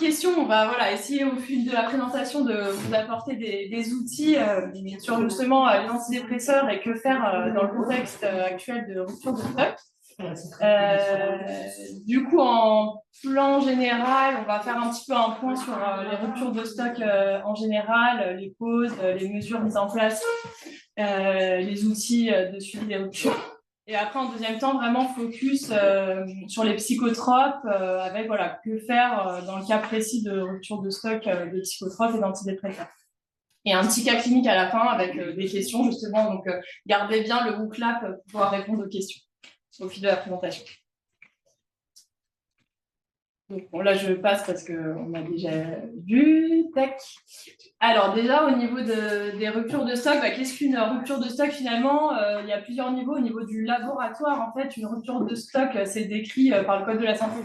questions. On va essayer au fil de la présentation de vous apporter des outils sur justement les antidépresseurs et que faire dans le contexte actuel de rupture de stock. Du coup, en plan général, on va faire un petit peu un point sur les ruptures de stock en général, les causes, les mesures mises en place, les outils de suivi des ruptures. Et après, en deuxième temps, vraiment focus sur les psychotropes, avec que faire dans le cas précis de rupture de stock de psychotropes et d'antidépresseurs. Et un petit cas clinique à la fin avec des questions, justement. Donc, gardez bien le WooClap pour pouvoir répondre aux questions au fil de la présentation. Donc, bon, là, je passe parce qu'on a déjà vu. Tac. Alors, déjà, au niveau des ruptures de stock, qu'est-ce qu'une rupture de stock finalement? Il y a plusieurs niveaux. Au niveau du laboratoire, en fait, une rupture de stock, c'est décrit par le Code de la santé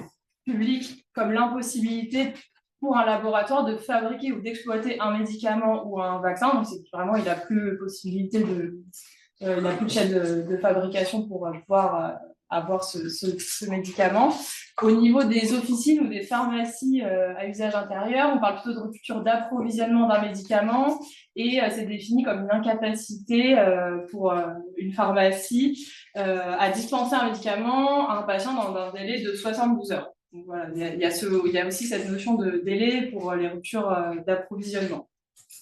publique comme l'impossibilité pour un laboratoire de fabriquer ou d'exploiter un médicament ou un vaccin. Donc, c'est vraiment, il n'a plus possibilité il n'a plus de chaîne de fabrication pour pouvoir avoir ce médicament. Au niveau des officines ou des pharmacies à usage intérieur, on parle plutôt de rupture d'approvisionnement d'un médicament et c'est défini comme une incapacité pour une pharmacie à dispenser un médicament à un patient dans un délai de 72 heures. Donc, voilà, il y a aussi cette notion de délai pour les ruptures d'approvisionnement,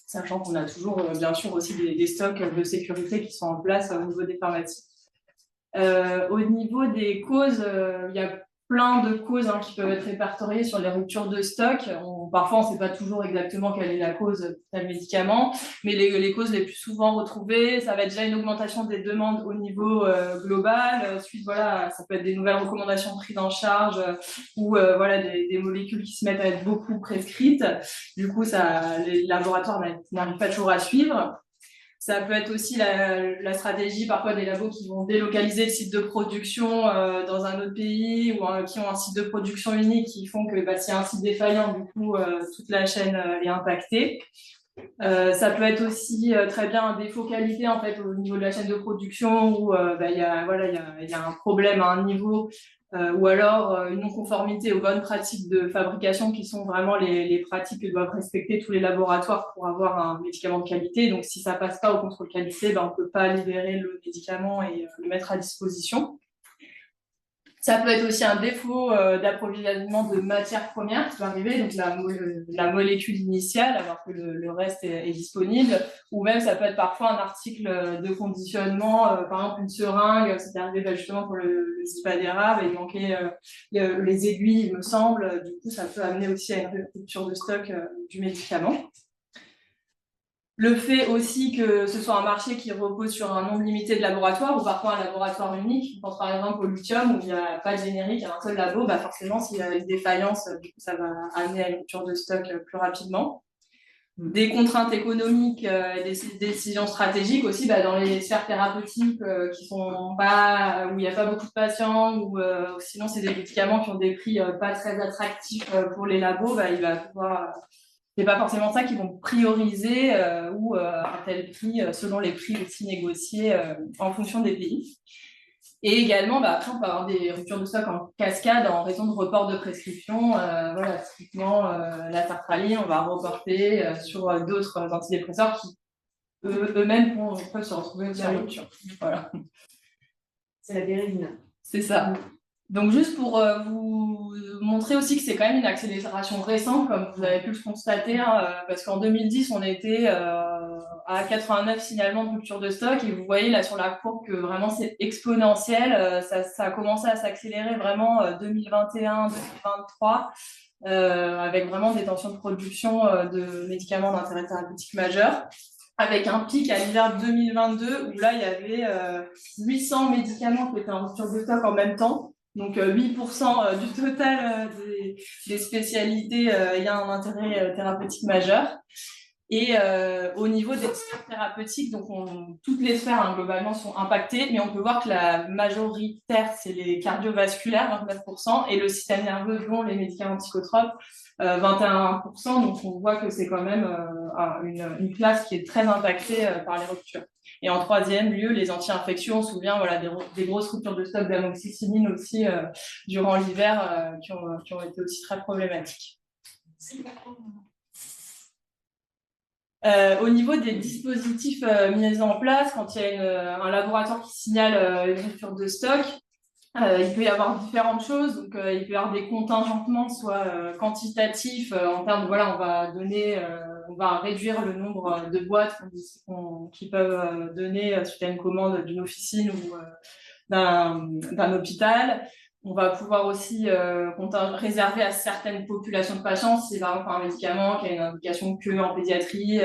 sachant qu'on a toujours, bien sûr, aussi des stocks de sécurité qui sont en place au niveau des pharmacies. Au niveau des causes, il y a plein de causes qui peuvent être répertoriées sur les ruptures de stock. Parfois, on ne sait pas toujours exactement quelle est la cause de tel médicament, mais les causes les plus souvent retrouvées, ça va être déjà une augmentation des demandes au niveau global. Ensuite, ça peut être des nouvelles recommandations prises en charge ou des molécules qui se mettent à être beaucoup prescrites. Du coup, les laboratoires n'arrivent pas toujours à suivre. Ça peut être aussi la stratégie parfois des labos qui vont délocaliser le site de production dans un autre pays ou qui ont un site de production unique qui font que s'il y a un site défaillant, du coup, toute la chaîne est impactée. Ça peut être aussi très bien un défaut qualité en fait au niveau de la chaîne de production où il y a un problème à un niveau ou alors une non-conformité aux bonnes pratiques de fabrication qui sont vraiment les pratiques que doivent respecter tous les laboratoires pour avoir un médicament de qualité. Donc si ça passe pas au contrôle qualité, on ne peut pas libérer le médicament et le mettre à disposition. Ça peut être aussi un défaut d'approvisionnement de matières premières qui peut arriver, donc la molécule initiale, alors que le reste est disponible. Ou même, ça peut être parfois un article de conditionnement, par exemple une seringue, c'était arrivé justement pour le Zipa d'érable, et il manquait les aiguilles, il me semble. Du coup, ça peut amener aussi à une rupture de stock du médicament. Le fait aussi que ce soit un marché qui repose sur un nombre limité de laboratoires ou parfois un laboratoire unique. Je pense par exemple au lithium où il n'y a pas de générique, il y a un seul labo, forcément s'il y a une défaillance, du coup, ça va amener à une rupture de stock plus rapidement. Des contraintes économiques et des décisions stratégiques aussi dans les sphères thérapeutiques qui sont pas, où il n'y a pas beaucoup de patients ou sinon c'est des médicaments qui ont des prix pas très attractifs pour les labos, il va pouvoir... C'est pas forcément ça qu'ils vont prioriser ou un tel prix selon les prix aussi négociés en fonction des pays. Et également, après, on peut avoir des ruptures de stock en cascade en raison de report de prescription. Typiquement, la sertraline, on va reporter sur d'autres antidépresseurs qui eux-mêmes peuvent se retrouver aussi en rupture. Voilà. C'est la dérive. C'est ça. Donc, juste pour vous montrer aussi que c'est quand même une accélération récente, comme vous avez pu le constater, parce qu'en 2010, on était à 89 signalements de rupture de stock, et vous voyez là sur la courbe que vraiment c'est exponentiel. Ça a commencé à s'accélérer vraiment 2021-2023, avec vraiment des tensions de production de médicaments d'intérêt thérapeutique majeur, avec un pic à l'hiver 2022, où là, il y avait 800 médicaments qui étaient en rupture de stock en même temps. Donc, 8% du total des spécialités ayant un intérêt thérapeutique majeur. Et au niveau des sphères thérapeutiques, donc toutes les sphères globalement sont impactées, mais on peut voir que la majoritaire, c'est les cardiovasculaires, 29%, et le système nerveux, dont les médicaments psychotropes, 21%. Donc on voit que c'est quand même une classe qui est très impactée par les ruptures. Et en troisième lieu, les anti-infections, on se souvient des grosses ruptures de stock d'amoxicilline aussi durant l'hiver qui ont été aussi très problématiques. Au niveau des dispositifs mis en place, quand il y a un laboratoire qui signale une rupture de stock, il peut y avoir différentes choses. Donc, il peut y avoir des contingentements, soit quantitatifs, en termes de, voilà, on va réduire le nombre de boîtes qui peuvent donner suite à une commande d'une officine ou d'un hôpital. On va pouvoir aussi réserver à certaines populations de patients, si c'est par exemple un médicament qui a une indication que en pédiatrie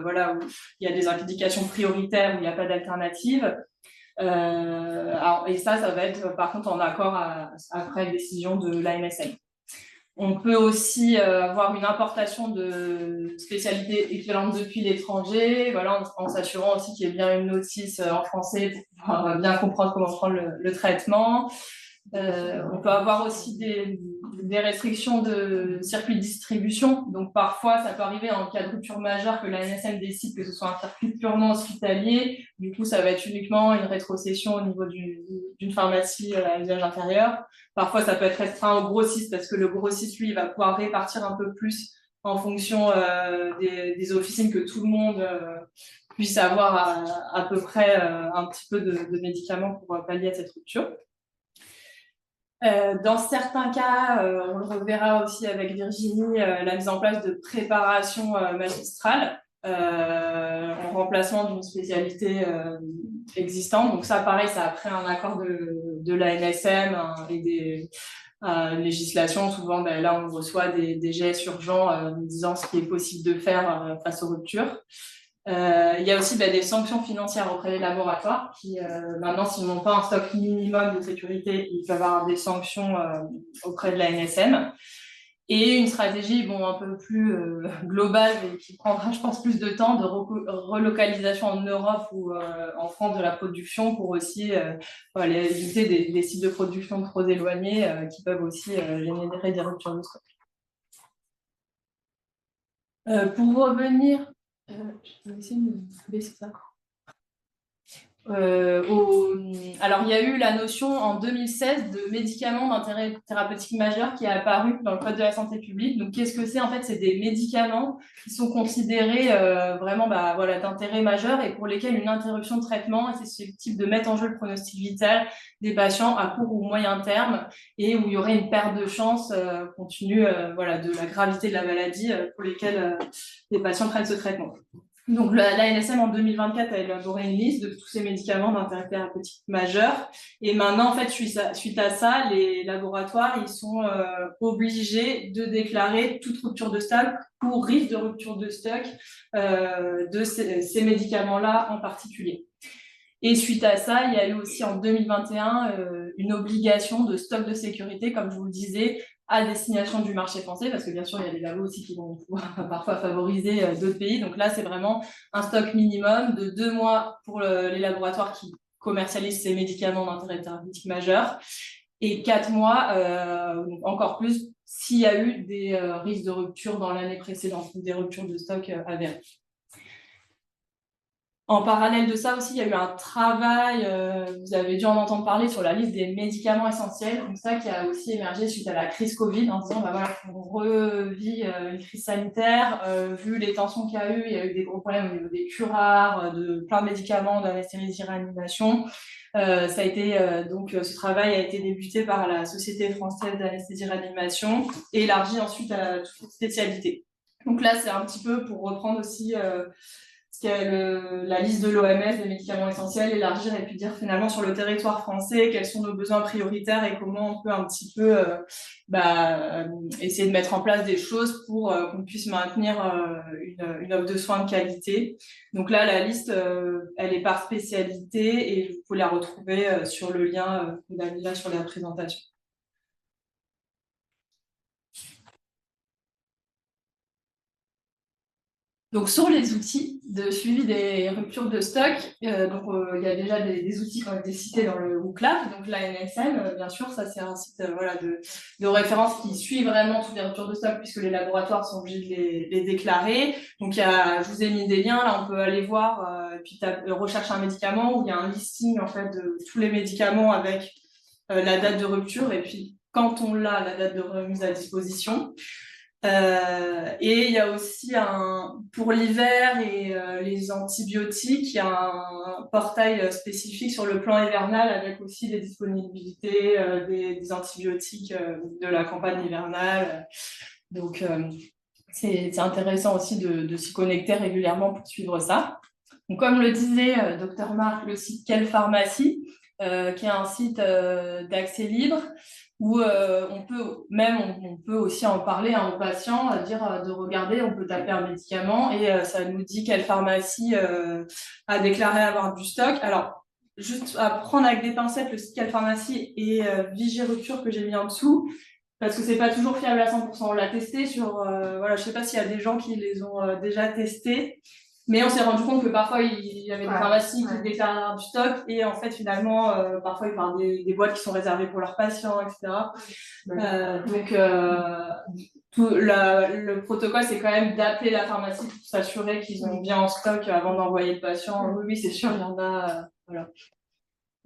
voilà, où il y a des indications prioritaires où il n'y a pas d'alternative. Et ça va être par contre en accord après décision de l'ANSM. On peut aussi avoir une importation de spécialités équivalentes depuis l'étranger, voilà, en s'assurant aussi qu'il y ait bien une notice en français pour pouvoir bien comprendre comment prendre le traitement. On peut avoir aussi des restrictions de circuit de distribution. Donc, parfois, ça peut arriver en cas de rupture majeure que l'ANSM décide que ce soit un circuit purement hospitalier. Du coup, ça va être uniquement une rétrocession au niveau d'une pharmacie à usage intérieur. Parfois, ça peut être restreint au grossiste parce que le grossiste, lui, il va pouvoir répartir un peu plus en fonction des officines, que tout le monde puisse avoir à peu près un petit peu de médicaments pour pallier à cette rupture. Dans certains cas, on le reverra aussi avec Virginie, la mise en place de préparations magistrales en remplacement d'une spécialité existante. Donc ça, pareil, ça a pris un accord de l'ANSM et des législations. Souvent, là, on reçoit des gestes urgents nous disant ce qui est possible de faire face aux ruptures. Il y a aussi des sanctions financières auprès des laboratoires qui, maintenant, s'ils n'ont pas un stock minimum de sécurité, ils peuvent avoir des sanctions auprès de l'ANSM. Et une stratégie un peu plus globale et qui prendra, je pense, plus de temps de relocalisation en Europe ou en France de la production pour aussi éviter des sites de production trop éloignés qui peuvent aussi générer des ruptures de stock. Pour revenir... je vais essayer de baisser ça. Alors, il y a eu la notion en 2016 de médicaments d'intérêt thérapeutique majeur qui est apparu dans le Code de la santé publique. Donc, qu'est-ce que c'est? En fait, c'est des médicaments qui sont considérés vraiment d'intérêt majeur et pour lesquels une interruption de traitement est susceptible de mettre en jeu le pronostic vital des patients à court ou moyen terme et où il y aurait une perte de chance compte tenu de la gravité de la maladie pour lesquelles les patients prennent ce traitement. Donc, l'ANSM, en 2024, a élaboré une liste de tous ces médicaments d'intérêt thérapeutique majeur. Et maintenant, en fait, suite à ça, les laboratoires, ils sont obligés de déclarer toute rupture de stock ou risque de rupture de stock de ces médicaments-là en particulier. Et suite à ça, il y a eu aussi en 2021 une obligation de stock de sécurité, comme je vous le disais, à destination du marché français, parce que bien sûr, il y a des labos aussi qui vont pouvoir parfois favoriser d'autres pays. Donc là, c'est vraiment un stock minimum de 2 mois pour les laboratoires qui commercialisent ces médicaments d'intérêt thérapeutique majeur et 4 mois, encore plus, s'il y a eu des risques de rupture dans l'année précédente ou des ruptures de stock avérées. En parallèle de ça aussi, il y a eu un travail, vous avez dû en entendre parler, sur la liste des médicaments essentiels, donc ça qui a aussi émergé suite à la crise Covid, en disant on revit une crise sanitaire, vu les tensions qu'il y a eu des gros problèmes au niveau des curares, de plein de médicaments, d'anesthésie-réanimation. Ça a été donc ce travail a été débuté par la Société française d'anesthésie-réanimation et élargi ensuite à toutes les spécialités. Donc là, c'est un petit peu pour reprendre aussi la liste de l'OMS des médicaments essentiels, élargir et puis dire finalement sur le territoire français quels sont nos besoins prioritaires et comment on peut un petit peu essayer de mettre en place des choses pour qu'on puisse maintenir une offre de soins de qualité. Donc là, la liste, elle est par spécialité et vous pouvez la retrouver sur le lien qu'on a mis là sur la présentation. Donc, sur les outils de suivi des ruptures de stock, il y a déjà des outils qui ont été cités dans le WCLAF. Donc, l'ANSM, bien sûr, ça c'est un site de référence qui suit vraiment toutes les ruptures de stock puisque les laboratoires sont obligés de les déclarer. Donc, je vous ai mis des liens, là on peut aller voir, puis rechercher un médicament où il y a un listing en fait de tous les médicaments avec la date de rupture et puis quand on l'a, la date de remise à disposition. Et il y a aussi pour l'hiver et les antibiotiques, il y a un portail spécifique sur le plan hivernal avec aussi des disponibilités des antibiotiques de la campagne hivernale. Donc, c'est intéressant aussi de s'y connecter régulièrement pour suivre ça. Donc, comme le disait Dr Marc, le site Quelle Pharmacie, qui est un site d'accès libre, où on peut aussi en parler aux patients, dire de regarder, on peut taper un médicament et ça nous dit quelle pharmacie a déclaré avoir du stock. Alors, juste à prendre avec des pincettes le site Quelle Pharmacie et Vigirupture que j'ai mis en dessous, parce que c'est pas toujours fiable à 100%. On l'a testé sur, voilà, je sais pas s'il y a des gens qui les ont déjà testés, mais on s'est rendu compte que parfois il y avait des pharmacies qui déclarent du stock et en fait finalement parfois ils parlent des boîtes qui sont réservées pour leurs patients, etc. Donc le protocole c'est quand même d'appeler la pharmacie pour s'assurer qu'ils ont bien en stock avant d'envoyer le patient. Oui, oui, c'est sûr, il y en a. Voilà.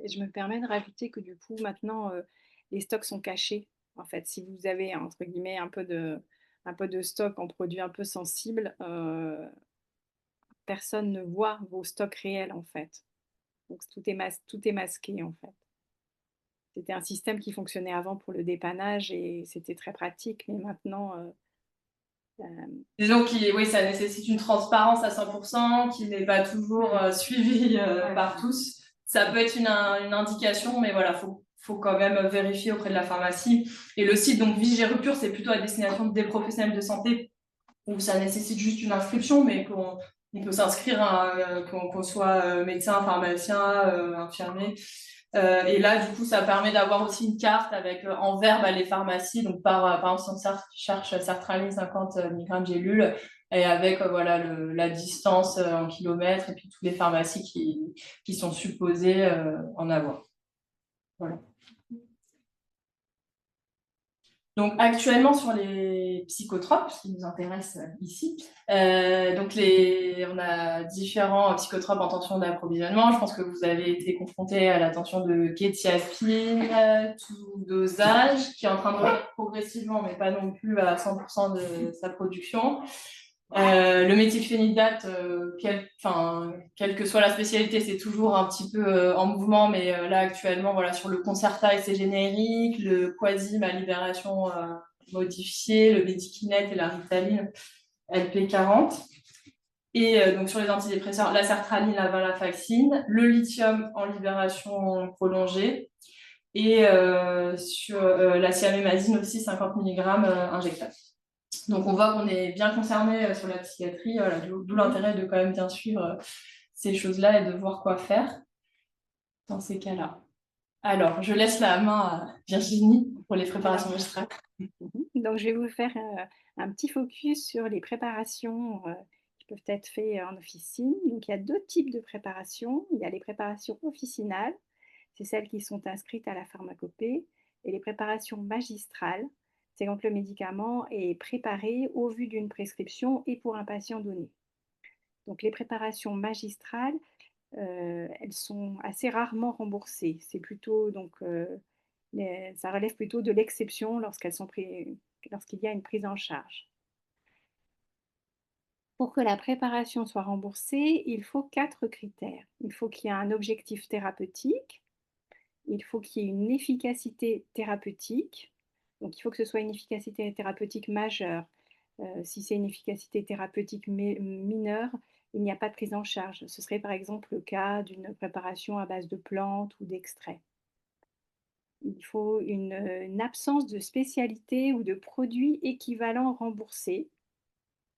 Et je me permets de rajouter que du coup, maintenant, les stocks sont cachés. En fait, si vous avez, entre guillemets, un peu de stock en produits un peu sensibles, personne ne voit vos stocks réels, en fait. Donc, tout est masqué, en fait. C'était un système qui fonctionnait avant pour le dépannage et c'était très pratique, mais maintenant, Disons que oui, ça nécessite une transparence à 100%, qui n'est pas toujours suivie par tous. Ça peut être une indication, mais voilà, faut quand même vérifier auprès de la pharmacie. Et le site, donc Vigirupture, c'est plutôt à destination des professionnels de santé, où ça nécessite juste une inscription, mais on peut s'inscrire, qu'on soit médecin, pharmacien, infirmier. Et là, du coup, ça permet d'avoir aussi une carte avec en vert les pharmacies. Donc, par exemple, si on cherche sertraline 50 mg gélule, et avec voilà, la distance en kilomètres, et puis toutes les pharmacies qui sont supposées en avoir. Voilà. Donc actuellement sur les psychotropes, ce qui nous intéresse ici, donc on a différents psychotropes en tension d'approvisionnement. Je pense que vous avez été confronté à la tension de quétiapine, tout dosage, qui est en train de revenir progressivement, mais pas non plus à 100% de sa production. Le méthylphénidate, quelle que soit la spécialité, c'est toujours un petit peu en mouvement, mais là actuellement, voilà, sur le Concerta, c'est générique, le Quasim à libération modifiée, le Medikinet et la Ritaline LP40. Et donc sur les antidépresseurs, la sertraline, la venlafaxine, le lithium en libération prolongée et sur la siamémazine aussi 50 mg injectable. Donc, on voit qu'on est bien concerné sur la psychiatrie, voilà, d'où l'intérêt de quand même bien suivre ces choses-là et de voir quoi faire dans ces cas-là. Alors, je laisse la main à Virginie pour les préparations magistrales. donc je vais vous faire un petit focus sur les préparations qui peuvent être faites en officine. Donc, il y a deux types de préparations. Il y a les préparations officinales, c'est celles qui sont inscrites à la pharmacopée, et les préparations magistrales, c'est quand le médicament est préparé au vu d'une prescription et pour un patient donné. Donc les préparations magistrales, elles sont assez rarement remboursées. C'est plutôt donc ça relève plutôt de l'exception lorsqu'il y a une prise en charge. Pour que la préparation soit remboursée, il faut 4 critères. Il faut qu'il y ait un objectif thérapeutique, il faut qu'il y ait une efficacité thérapeutique. Donc il faut que ce soit une efficacité thérapeutique majeure. Si c'est une efficacité thérapeutique mineure, il n'y a pas de prise en charge. Ce serait par exemple le cas d'une préparation à base de plantes ou d'extraits. Il faut une absence de spécialité ou de produit équivalent remboursé.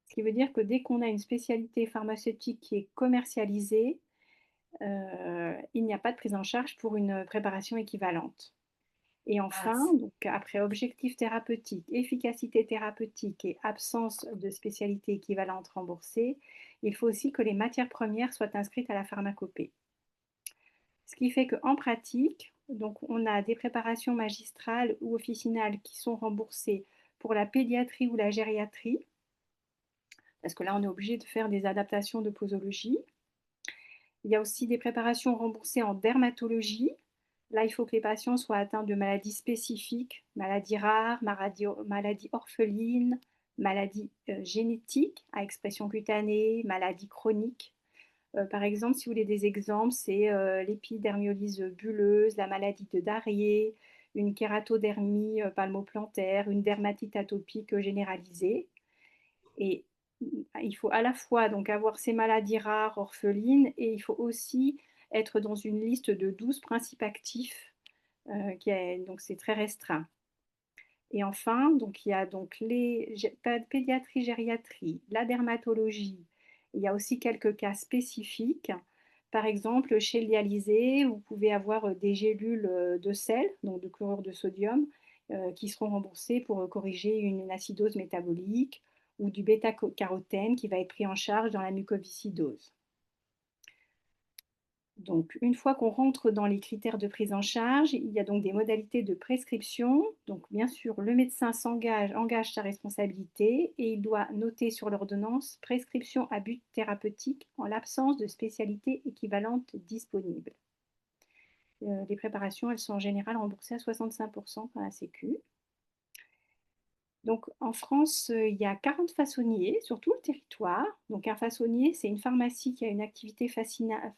Ce qui veut dire que dès qu'on a une spécialité pharmaceutique qui est commercialisée, il n'y a pas de prise en charge pour une préparation équivalente. Et enfin, donc après objectif thérapeutique, efficacité thérapeutique et absence de spécialité équivalente remboursée, il faut aussi que les matières premières soient inscrites à la pharmacopée. Ce qui fait qu'en pratique, donc on a des préparations magistrales ou officinales qui sont remboursées pour la pédiatrie ou la gériatrie, parce que là on est obligé de faire des adaptations de posologie. Il y a aussi des préparations remboursées en dermatologie. Là, il faut que les patients soient atteints de maladies spécifiques, maladies rares, maladies orphelines, maladies génétiques à expression cutanée, maladies chroniques. Par exemple, si vous voulez des exemples, c'est l'épidermyolyse bulleuse, la maladie de Darrier, une kératodermie palmoplantaire, une dermatite atopique généralisée. Et il faut à la fois donc avoir ces maladies rares, orphelines, et il faut aussi être dans une liste de 12 principes actifs, donc c'est très restreint. Et enfin, donc il y a donc les pédiatrie, gériatrie, la dermatologie. Il y a aussi quelques cas spécifiques. Par exemple, chez le dialysé, vous pouvez avoir des gélules de sel, donc de chlorure de sodium, qui seront remboursées pour corriger une acidose métabolique ou du bêta-carotène qui va être pris en charge dans la mucoviscidose. Donc, une fois qu'on rentre dans les critères de prise en charge, il y a donc des modalités de prescription. Donc, bien sûr, le médecin engage sa responsabilité et il doit noter sur l'ordonnance prescription à but thérapeutique en l'absence de spécialité équivalente disponible. Les préparations, elles sont en général remboursées à 65% par la Sécu. Donc, en France, il y a 40 façonniers sur tout le territoire. Donc, un façonnier, c'est une pharmacie qui a une activité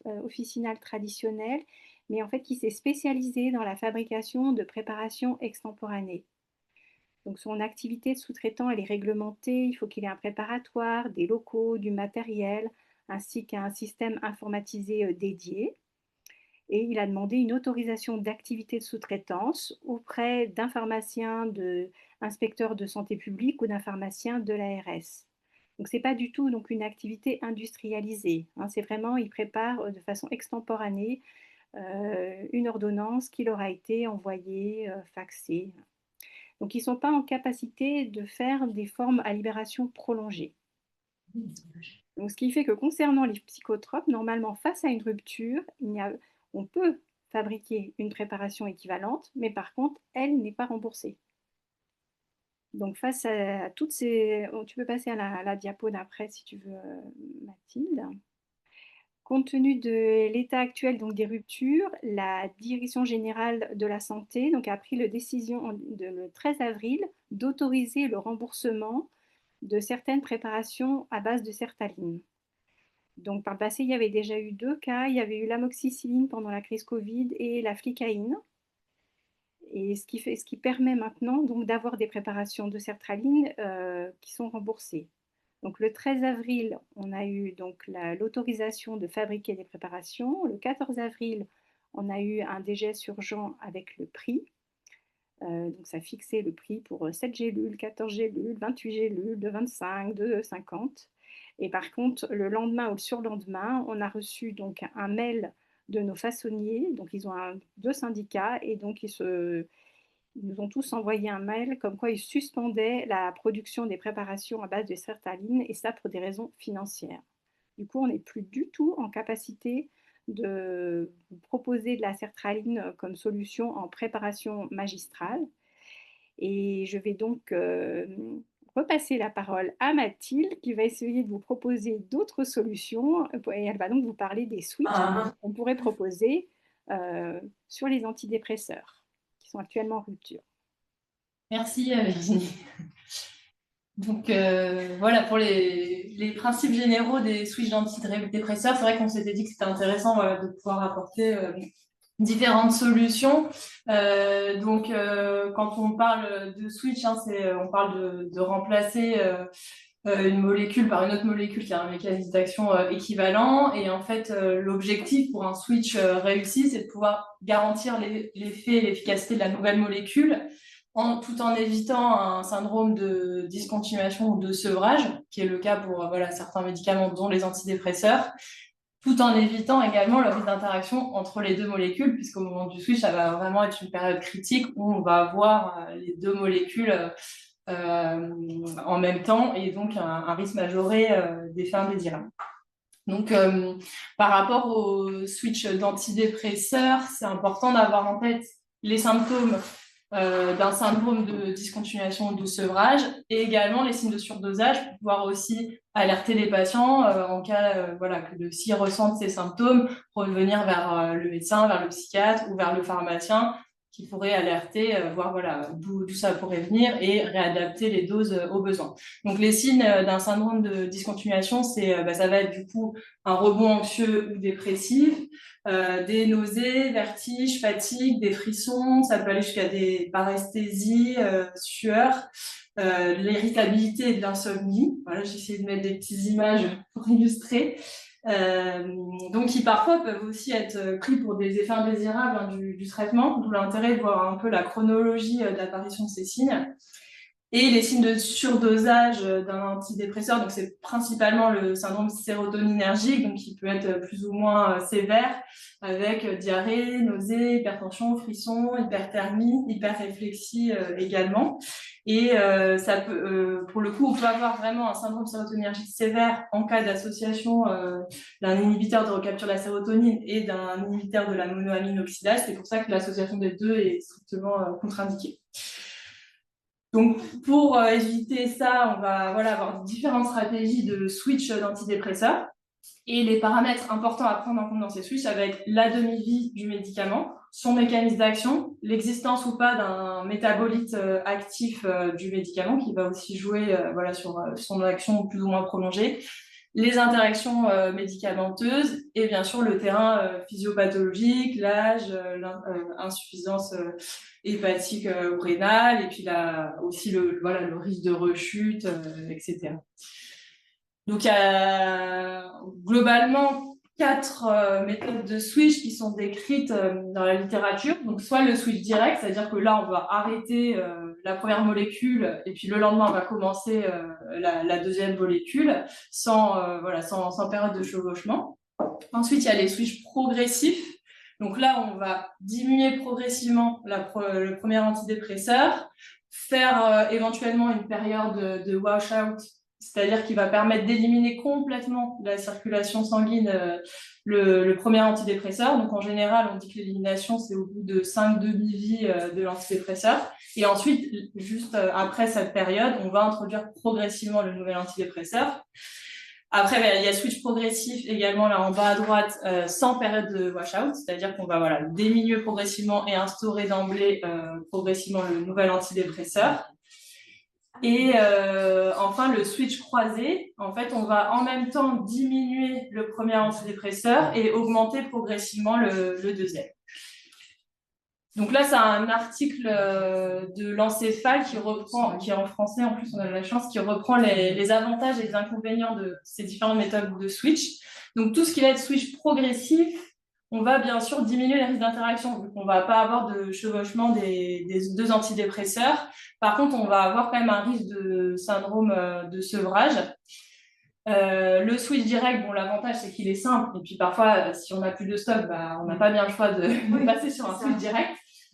officinale traditionnelle, mais en fait qui s'est spécialisée dans la fabrication de préparations extemporanées. Donc, son activité de sous-traitant, elle est réglementée. Il faut qu'il ait un préparatoire, des locaux, du matériel, ainsi qu'un système informatisé dédié. Et il a demandé une autorisation d'activité de sous-traitance auprès d'un pharmacien, inspecteur de santé publique ou d'un pharmacien de l'ARS. Donc, ce n'est pas du tout donc, une activité industrialisée. C'est vraiment, il prépare de façon extemporanée une ordonnance qui leur a été envoyée, faxée. Donc, ils ne sont pas en capacité de faire des formes à libération prolongée. Donc, ce qui fait que concernant les psychotropes, normalement, face à une rupture, on peut fabriquer une préparation équivalente, mais par contre, elle n'est pas remboursée. Donc, face à toutes ces... Tu peux passer à la diapo d'après, si tu veux, Mathilde. Compte tenu de l'état actuel donc, des ruptures, la Direction générale de la santé donc, a pris la décision le 13 avril d'autoriser le remboursement de certaines préparations à base de sertaline. Donc, par le passé, il y avait déjà eu 2 cas. Il y avait eu l'amoxicilline pendant la crise Covid et la flicaïne. Et ce qui permet maintenant donc, d'avoir des préparations de sertraline qui sont remboursées. Donc, le 13 avril, on a eu donc l'autorisation de fabriquer des préparations. Le 14 avril, on a eu un dégest urgent avec le prix. Donc, ça fixait le prix pour 7 gélules, 14 gélules, 28 gélules, de 25, de 50. Et par contre, le lendemain ou le surlendemain, on a reçu donc un mail de nos façonniers. Donc, ils ont 2 syndicats et donc ils nous ont tous envoyé un mail comme quoi ils suspendaient la production des préparations à base de sertaline et ça pour des raisons financières. Du coup, on n'est plus du tout en capacité de vous proposer de la sertraline comme solution en préparation magistrale. Et je vais donc repasser la parole à Mathilde qui va essayer de vous proposer d'autres solutions et elle va donc vous parler des switches qu'on pourrait proposer sur les antidépresseurs qui sont actuellement en rupture. Merci Virginie. Donc voilà, pour les principes généraux des switches d'antidépresseurs, c'est vrai qu'on s'était dit que c'était intéressant de pouvoir apporter différentes solutions. Donc quand on parle de switch, on parle de remplacer une molécule par une autre molécule qui a un mécanisme d'action équivalent. Et en fait, l'objectif pour un switch réussi, c'est de pouvoir garantir l'effet et l'efficacité de la nouvelle molécule tout en évitant un syndrome de discontinuation ou de sevrage, qui est le cas pour certains médicaments, dont les antidépresseurs, tout en évitant également le risque d'interaction entre les 2 molécules, puisqu'au moment du switch, ça va vraiment être une période critique où on va avoir les 2 molécules en même temps et donc un risque majoré d'effet indésirable. Donc, par rapport au switch d'antidépresseurs, c'est important d'avoir en tête les symptômes d'un syndrome de discontinuation ou de sevrage et également les signes de surdosage pour pouvoir aussi alerter les patients en cas que s'ils ressentent ces symptômes, revenir vers le médecin, vers le psychiatre ou vers le pharmacien qui pourraient alerter, voir voilà, d'où ça pourrait venir et réadapter les doses aux besoins. Donc, les signes d'un syndrome de discontinuation, ça va être du coup un rebond anxieux ou dépressif, des nausées, vertiges, fatigue, des frissons, ça peut aller jusqu'à des paresthésies, sueur, l'irritabilité et de l'insomnie. Voilà, j'ai essayé de mettre des petites images pour illustrer. Donc, qui parfois peuvent aussi être pris pour des effets indésirables du traitement, d'où l'intérêt de voir un peu la chronologie d'apparition de ces signes. Et les signes de surdosage d'un antidépresseur, donc c'est principalement le syndrome sérotoninergique, donc qui peut être plus ou moins sévère, avec diarrhée, nausée, hypertension, frisson, hyperthermie, hyperréflexie également. Et ça peut, pour le coup, on peut avoir vraiment un syndrome sérotoninergique sévère en cas d'association d'un inhibiteur de recapture de la sérotonine et d'un inhibiteur de la monoamine oxydase. C'est pour ça que l'association des deux est strictement contre-indiquée. Donc, pour éviter ça, on va avoir différentes stratégies de switch d'antidépresseurs. Et les paramètres importants à prendre en compte dans ces switches, ça va être la demi-vie du médicament, son mécanisme d'action, l'existence ou pas d'un métabolite actif du médicament qui va aussi jouer sur son action plus ou moins prolongée, les interactions médicamenteuses et bien sûr le terrain physiopathologique, l'âge, l'insuffisance hépatique ou rénale et puis aussi le risque de rechute, etc. Donc, il y a globalement 4 méthodes de switch qui sont décrites dans la littérature. Donc, soit le switch direct, c'est-à-dire que là, on va arrêter la première molécule et puis le lendemain, on va commencer la deuxième molécule sans période de chevauchement. Ensuite, il y a les switches progressifs. Donc là, on va diminuer progressivement le premier antidépresseur, faire éventuellement une période de wash-out, c'est-à-dire qu'il va permettre d'éliminer complètement de la circulation sanguine le premier antidépresseur. Donc en général, on dit que l'élimination, c'est au bout de 5 demi-vies de l'antidépresseur. Et ensuite, juste après cette période, on va introduire progressivement le nouvel antidépresseur. Après, il y a switch progressif également là en bas à droite, sans période de wash-out, c'est-à-dire qu'on va diminuer progressivement et instaurer d'emblée progressivement le nouvel antidépresseur. Et enfin, le switch croisé, en fait, on va en même temps diminuer le premier antidépresseur et augmenter progressivement le deuxième. Donc là, c'est un article de l'Encéphale qui reprend, qui est en français, en plus on a de la chance, qui reprend les avantages et les inconvénients de ces différentes méthodes de switch. Donc tout ce qui va être switch progressif, on va bien sûr diminuer les risques d'interaction, vu qu'on ne va pas avoir de chevauchement des deux antidépresseurs. Par contre, on va avoir quand même un risque de syndrome de sevrage. Le switch direct, bon, l'avantage c'est qu'il est simple, et puis parfois, si on n'a plus de stock, on n'a pas bien le choix de passer sur un switch direct.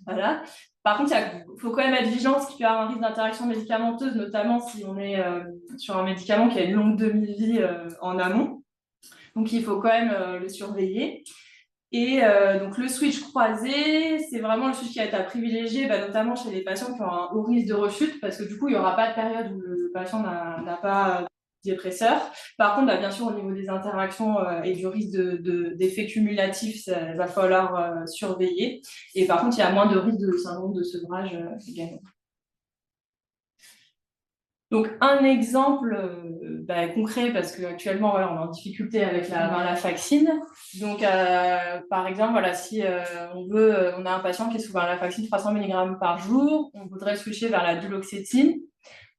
Voilà. Par contre, il faut quand même être vigilant parce qu'il y a un risque d'interaction médicamenteuse, notamment si on est sur un médicament qui a une longue demi-vie en amont. Donc, il faut quand même le surveiller. Et donc, le switch croisé, c'est vraiment le switch qui va être à privilégier, notamment chez les patients qui ont un haut risque de rechute, parce que du coup, il n'y aura pas de période où le patient n'a pas dépresseur. Par contre, bien sûr, au niveau des interactions et du risque d'effets cumulatifs, ça va falloir surveiller. Et par contre, il y a moins de risque de syndrome de sevrage également. Donc, un exemple concret, parce qu'actuellement, on est en difficulté avec la venlafaxine. Donc, par exemple, si on a un patient qui est sous venlafaxine 300 mg par jour, on voudrait switcher vers la duloxétine.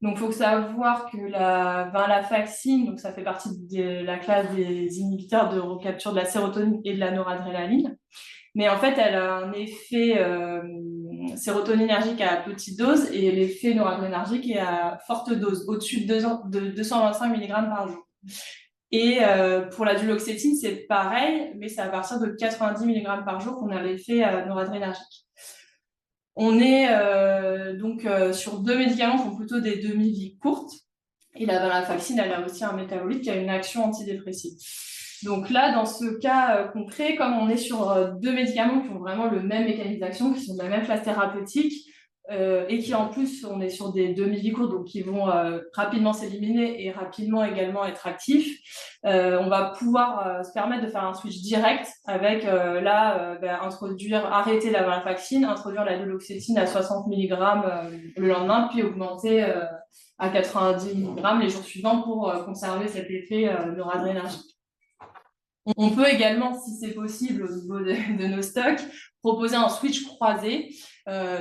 Donc, il faut savoir que la venlafaxine, donc ça fait partie de la classe des inhibiteurs de recapture de la sérotonine et de la noradrénaline. Mais en fait, elle a un effet sérotoninergique à petite dose et l'effet noradrénergique est à forte dose, au-dessus de 225 mg par jour. Et pour la duloxétine, c'est pareil, mais c'est à partir de 90 mg par jour qu'on a l'effet noradrénergique. On est sur 2 médicaments qui ont plutôt des demi-vies courtes. Et la venlafaxine, elle a aussi un métabolite qui a une action antidépressive. Donc là, dans ce cas concret, comme on est sur 2 médicaments qui ont vraiment le même mécanisme d'action, qui sont de la même classe thérapeutique, et qui en plus, on est sur des demi-cours, donc qui vont rapidement s'éliminer et rapidement également être actifs, on va pouvoir se permettre de faire un switch direct avec arrêter la venlafaxine, introduire la duloxétine à 60 mg le lendemain, puis augmenter à 90 mg les jours suivants pour conserver cet effet noradrénergique. On peut également, si c'est possible au niveau de nos stocks, proposer un switch croisé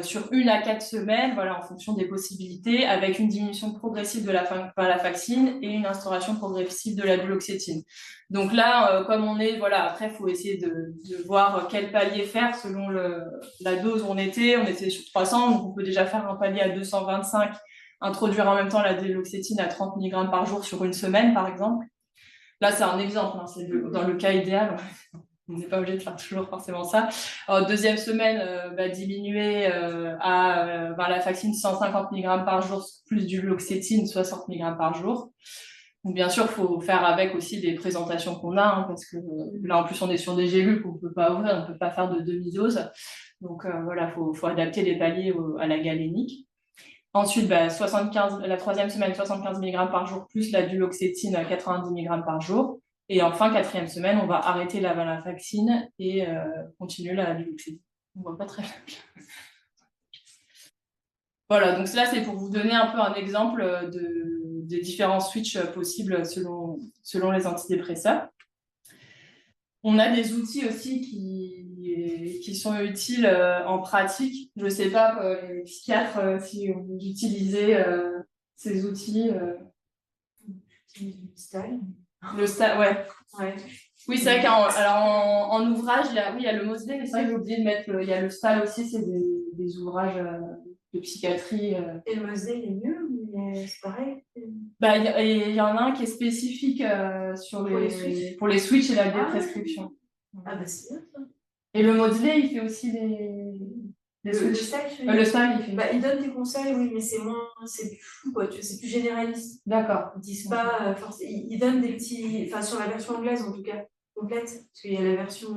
sur 1 à 4 semaines, voilà, en fonction des possibilités, avec une diminution progressive de la venlafaxine et une instauration progressive de la duloxétine. Donc là, comme on est, voilà, après, il faut essayer de voir quel palier faire selon la dose où on était sur 300, donc on peut déjà faire un palier à 225, introduire en même temps la duloxétine à 30 mg par jour sur 1 semaine, par exemple. Là, c'est un exemple, hein, c'est dans le cas idéal. On n'est pas obligé de faire toujours forcément ça. Alors, 2e semaine, diminuer à venlafaxine 150 mg par jour, plus du duloxétine 60 mg par jour. Donc, bien sûr, il faut faire avec aussi des présentations qu'on a, hein, parce que là, en plus, on est sur des gélules qu'on ne peut pas ouvrir, on ne peut pas faire de demi-dose. Donc, voilà, il faut adapter les paliers à la galénique. Ensuite, la 3e semaine, 75 mg par jour, plus la duloxétine à 90 mg par jour. Et enfin, 4e semaine, on va arrêter la venlafaxine et continuer la duloxétine. On voit pas très bien. Voilà, donc là, c'est pour vous donner un peu un exemple des différents switches possibles selon les antidépresseurs. On a des outils aussi qui sont utiles en pratique. Je ne sais pas, les psychiatres, si vous utilisez ces outils. Le style, ouais. Oui, c'est vrai qu'en ouvrage, il y a le Mosley, mais c'est vrai que j'ai oublié de mettre. Il y a le STAL aussi, c'est des ouvrages de psychiatrie. Et le Mosley, il est mieux, mais c'est pareil. Il y en a un qui est spécifique pour les switches et la déprescription. Ah, bah c'est bien ça. Et le Mosley, il fait aussi des switches. Le STAL, il fait. Il donne des conseils, oui, mais c'est plus fou, quoi. C'est plus généraliste. D'accord. Ils disent pas forcément. Ils donnent des petits. Enfin, sur la version anglaise, en tout cas, complète, parce qu'il y a la version.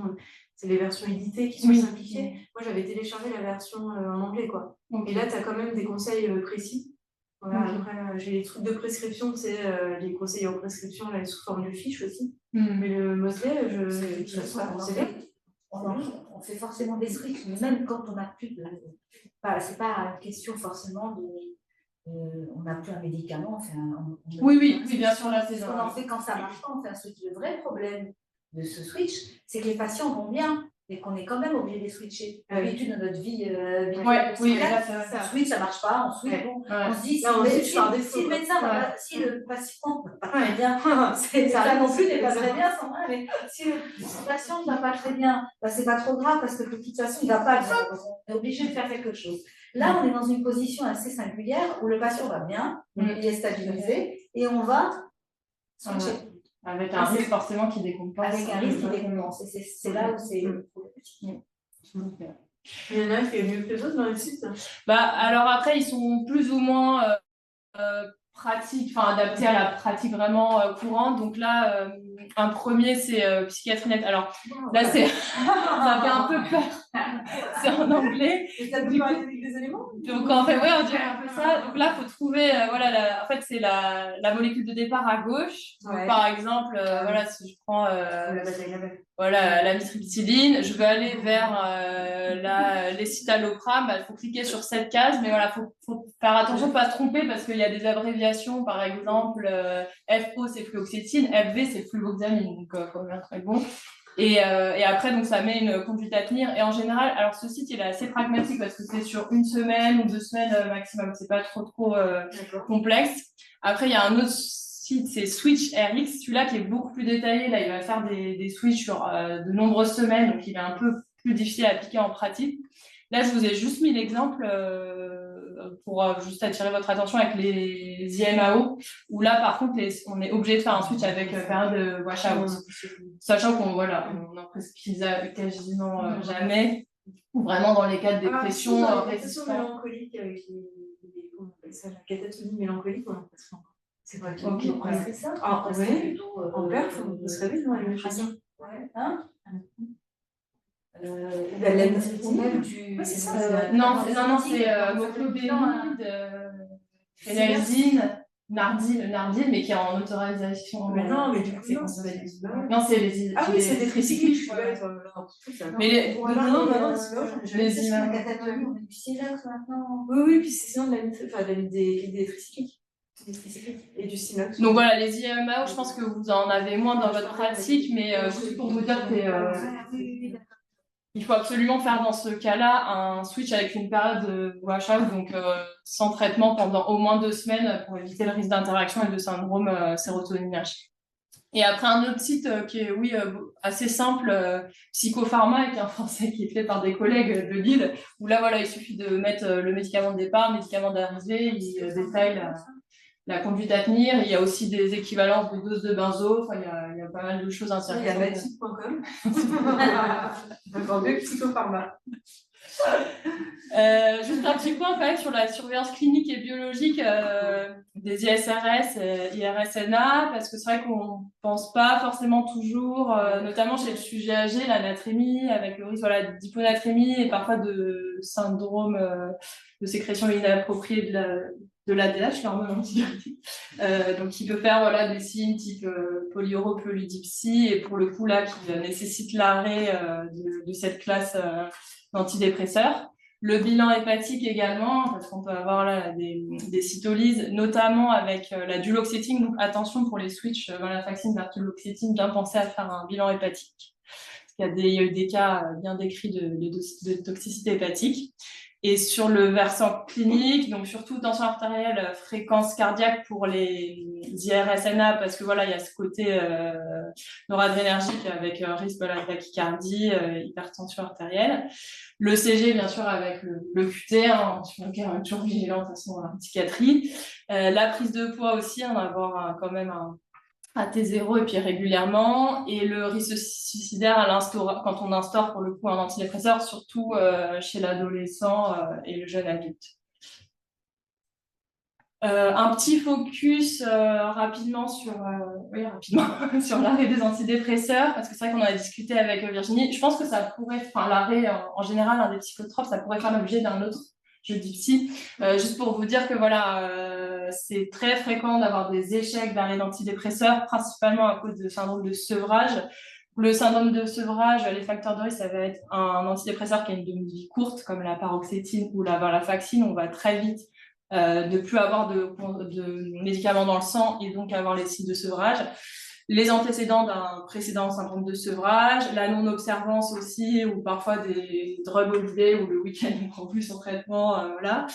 C'est les versions éditées qui sont simplifiées. Moi, j'avais téléchargé la version en anglais, quoi. Okay. Et là, tu as quand même des conseils précis. Voilà, okay. Après, j'ai les trucs de prescription, c'est les conseils en prescription là, sous forme de fiches aussi. Mais le Mosley, on fait forcément des switches, mais même quand on n'a plus de. C'est pas question forcément de. On n'a plus un médicament. Oui, bien sûr, là, c'est ce qu'on en fait quand ça marche pas, on fait un switch. Le vrai problème de ce switch, c'est que les patients vont bien, et qu'on est quand même obligé de les switcher. L'habitude de notre vie, ça switch, ça marche pas, on switch, on se dit, si le médecin, si le patient va pas très bien, ça non plus n'est pas très bien, mais si le patient ne va pas très bien, c'est pas trop grave, parce que de toute façon, il va pas bien, on est obligé de faire quelque chose. Là, on est dans une position assez singulière où le patient va bien, il est stabilisé, et on va switcher. Avec un risque forcément qui décompense. Avec un risque qui décompense. Et c'est là où c'est problématique. Il y en a qui est mieux que les autres dans le site. Alors après, ils sont plus ou moins pratiques, adaptés à la pratique vraiment courante. Donc là, un premier, c'est Psychiatrie Net. Alors là, ça fait un peu peur. C'est en anglais. Et ça peut parler des éléments. Donc en fait, on dirait un peu ça. Donc là, il faut trouver, en fait, c'est la molécule de départ à gauche. Donc, par exemple, si je prends la mitriptyline, je veux aller vers l'escitalopram, il faut cliquer sur cette case, mais faut faire attention de ne pas se tromper parce qu'il y a des abréviations, par exemple, FO c'est fluoxétine, FV c'est fluvoxamine, donc il faut bien très bon. Et après, donc, ça met une conduite à tenir. Et en général, alors ce site, il est assez pragmatique parce que c'est sur 1 semaine ou 2 semaines maximum. C'est pas trop complexe. Après, il y a un autre site, c'est Switch RX. Celui-là qui est beaucoup plus détaillé. Là, il va faire des switches sur de nombreuses semaines. Donc, il est un peu plus difficile à appliquer en pratique. Là, je vous ai juste mis l'exemple pour juste attirer votre attention avec les IMAO, où là, par contre, on est obligé de faire un switch avec période de washout. Sachant qu'on n'en prescrit quasiment jamais, ou vraiment dans les cas de dépression. Dépression mélancolique, on appelle ça la catatonie mélancolique, on appelle ça. C'est vrai qu'on prescrit ça. En perf, on se réveille dans les médecins. La laine du... Ouais, c'est ça. Non, c'est moclobémide, phénelzine, nardine, mais qui est en autorisation. Mais non, mais du coup, c'est non, non, c'est les. Ah oui, c'est des tricycliques. Mais les. Non, les images. On a du silex maintenant. Oui, puis c'est ça, des tricycliques. Et du Sinox. Donc voilà, les IMAO, je pense que vous en avez moins dans votre pratique, mais juste pour vous dire que il faut absolument faire dans ce cas-là un switch avec une période de washout, donc sans traitement pendant au moins 2 semaines pour éviter le risque d'interaction et de syndrome sérotoninergique. Et après, un autre site qui est, oui, assez simple, Psychopharma, qui est un français qui est fait par des collègues de Lille, où là, voilà, il suffit de mettre le médicament de départ, le médicament d'arrivée, il détaille la conduite à tenir. Il y a aussi des équivalences de doses de benzo. Enfin, il y a pas mal de choses intéressantes. Il y a mathis.com. Encore deux Psychopharma. Juste un petit point quand même sur la surveillance clinique et biologique des ISRS, IRSNA, parce que c'est vrai qu'on ne pense pas forcément toujours, notamment chez le sujet âgé, la natrémie, avec le risque d'hyponatrémie et parfois de syndrome de sécrétion inappropriée de l'ADH, l'hormone antibiotique. Donc, il peut faire des signes type polyuropolydipsie, et pour le coup, là, qui nécessite l'arrêt de cette classe d'antidépresseurs. Le bilan hépatique également, parce qu'on peut avoir là des cytolyses, notamment avec la duloxétine. Donc, attention pour les switches venlafaxine vers duloxétine, bien penser à faire un bilan hépatique. Parce qu'il y a eu des cas bien décrits de toxicité hépatique. Et sur le versant clinique, donc surtout tension artérielle, fréquence cardiaque pour les IRSNA, parce que voilà, il y a ce côté noradrénergique avec risque de la tachycardie, hypertension artérielle. Le CG, bien sûr, avec le QT, sur lequel on est toujours vigilant de toute façon en psychiatrie. La prise de poids aussi, on va avoir quand même un T0 et puis régulièrement, et le risque suicidaire quand on instaure pour le coup un antidépresseur, surtout chez l'adolescent et le jeune adulte. Un petit focus rapidement sur l'arrêt des antidépresseurs, parce que c'est vrai qu'on en a discuté avec Virginie. Je pense que ça pourrait, l'arrêt en général, un des psychotropes, ça pourrait faire l'objet d'un autre jeudi psy. Juste pour vous dire que voilà, c'est très fréquent d'avoir des échecs d'arrêt d'antidépresseurs, principalement à cause de syndrome de sevrage. Le syndrome de sevrage, les facteurs de risque, ça va être un antidépresseur qui a une demi-vie courte, comme la paroxétine ou la venlafaxine. On va très vite ne plus avoir de médicaments dans le sang et donc avoir les signes de sevrage. Les antécédents d'un précédent syndrome de sevrage, la non-observance aussi, ou parfois des drug holidays où le week-end on prend plus son traitement, voilà.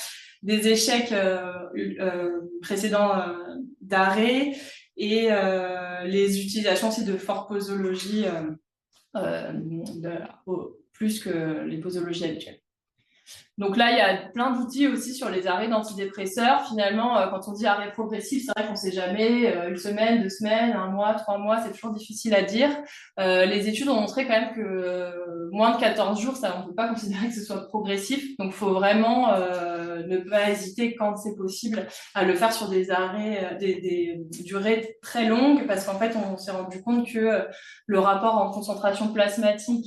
Des échecs précédents d'arrêt et les utilisations aussi de forte posologie plus que les posologies habituelles. Donc là, il y a plein d'outils aussi sur les arrêts d'antidépresseurs. Finalement, quand on dit arrêt progressif, c'est vrai qu'on ne sait jamais, 1 semaine, 2 semaines, 1 mois, 3 mois, c'est toujours difficile à dire. Les études ont montré quand même que moins de 14 jours, ça, on ne peut pas considérer que ce soit progressif. Donc, il faut vraiment ne pas hésiter quand c'est possible à le faire sur des arrêts, des durées très longues, parce qu'en fait, on s'est rendu compte que le rapport en concentration plasmatique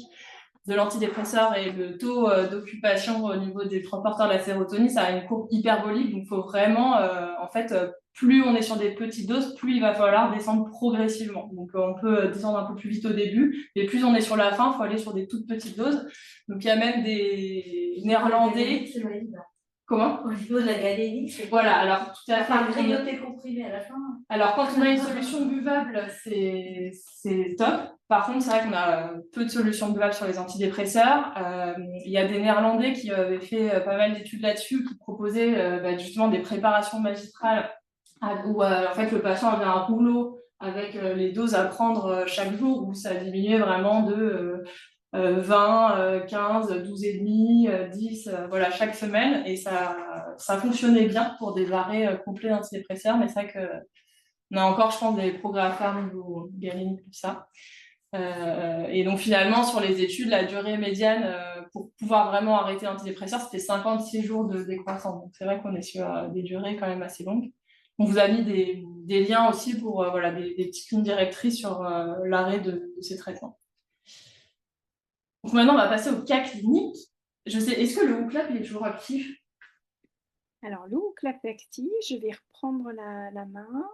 de l'antidépresseur et le taux d'occupation au niveau des transporteurs de la sérotonine, ça a une courbe hyperbolique. Donc, il faut vraiment, plus on est sur des petites doses, plus il va falloir descendre progressivement. Donc, on peut descendre un peu plus vite au début, mais plus on est sur la fin, il faut aller sur des toutes petites doses. Donc, il y a même des Néerlandais. Comment ? Au niveau de la galénie, c'est... Voilà, alors tout à fait. Enfin, grignoter comprimé à la fin. Alors, quand on a une solution buvable, c'est top. Par contre, c'est vrai qu'on a peu de solutions buvables sur les antidépresseurs. Il y a des Néerlandais qui avaient fait pas mal d'études là-dessus, qui proposaient justement des préparations magistrales où en fait le patient avait un rouleau avec les doses à prendre chaque jour, où ça diminuait vraiment de 20, 15, 12,5, 10, voilà, chaque semaine. Et ça fonctionnait bien pour des arrêts complets d'antidépresseurs, mais c'est vrai qu'on a encore, je pense, des progrès à faire au niveau guérini, tout ça. Et donc finalement, sur les études, la durée médiane pour pouvoir vraiment arrêter l'antidépresseur, c'était 56 jours de décroissance. Donc c'est vrai qu'on est sur des durées quand même assez longues. On vous a mis des liens aussi pour des petites lignes directrices sur l'arrêt de ces traitements. Donc maintenant, on va passer au cas clinique. Est-ce que le WhoClap il est toujours actif? Alors, le WhoClap actif, je vais reprendre la main.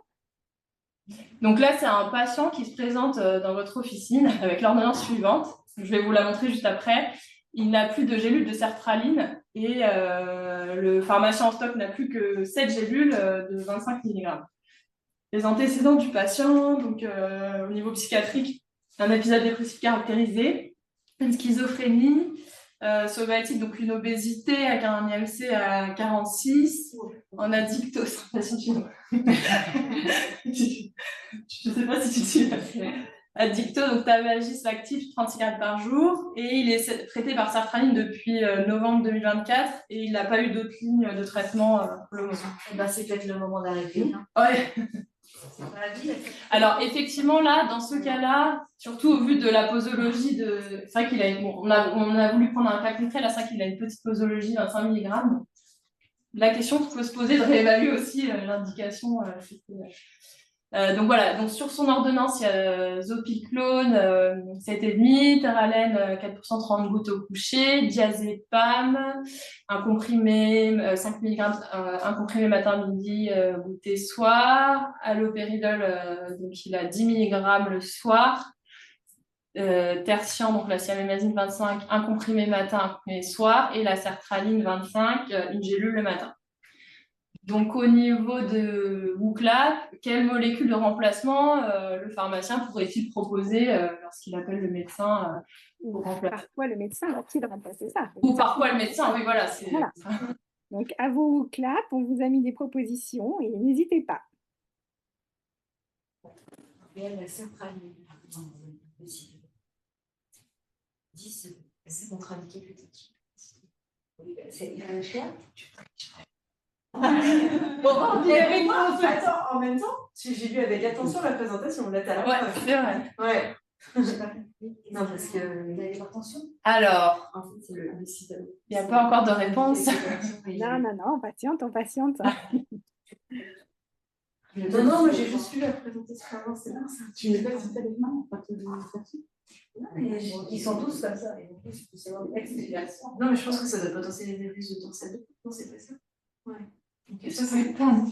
Donc là, c'est un patient qui se présente dans votre officine avec l'ordonnance suivante. Je vais vous la montrer juste après. Il n'a plus de gélules de sertraline et le pharmacien en stock n'a plus que 7 gélules de 25 mg. Les antécédents du patient, donc au niveau psychiatrique, un épisode dépressif caractérisé, une schizophrénie, somatique, donc une obésité avec un IMC à 46, en addictose. Je ne sais pas si tu suis. Addicto, donc tabagisme actif, 30 cigarettes par jour, et il est traité par sertraline depuis novembre 2024, et il n'a pas eu d'autres lignes de traitement pour le moment. C'est peut-être le moment d'arrêter. Ouais. Alors effectivement là, dans ce cas-là, surtout au vu de la posologie c'est vrai qu'il a on a voulu prendre un cas concret, là c'est vrai qu'il a une petite posologie 25 mg. La question qu'il faut se poser de réévaluer aussi l'indication. Donc voilà, donc sur son ordonnance, il y a zopiclone, 7,5, Teralène 4% 30 gouttes au coucher, diazépam, un comprimé 5 mg, un comprimé matin, midi, goûter soir, alloperidol, donc il a 10 mg le soir, tertian, donc la siamémazine 25, un comprimé matin, un comprimé soir, et la sertraline 25, une gélule le matin. Donc, au niveau de WhoClap, quelle molécule de remplacement le pharmacien pourrait-il proposer lorsqu'il appelle le médecin pour remplacer? Parfois, le médecin va-t-il remplacer ça? Ou parfois le médecin, oui, voilà. Voilà. Donc, à vos WhoClap, on vous a mis des propositions et n'hésitez pas. La sertraline. 10, c'est contre-indiqué peut-être. C'est cher. Bon, attends, en même temps, j'ai lu avec attention la présentation. Là, t'as ouais, c'est vrai. Ouais. Non, parce que. Vous avez l'hypertension? Alors, en fait, c'est le il n'y a pas encore de réponse. Non, on patiente. Non, moi j'ai juste lu la présentation avant, c'est bien ça. Tu n'es pas cité les mains, pas de Ils sont tous comme ça. Non, mais je pense que ça doit potentialiser plus de temps. Non, c'est pas ça. Ouais. Okay, ça c'est plein.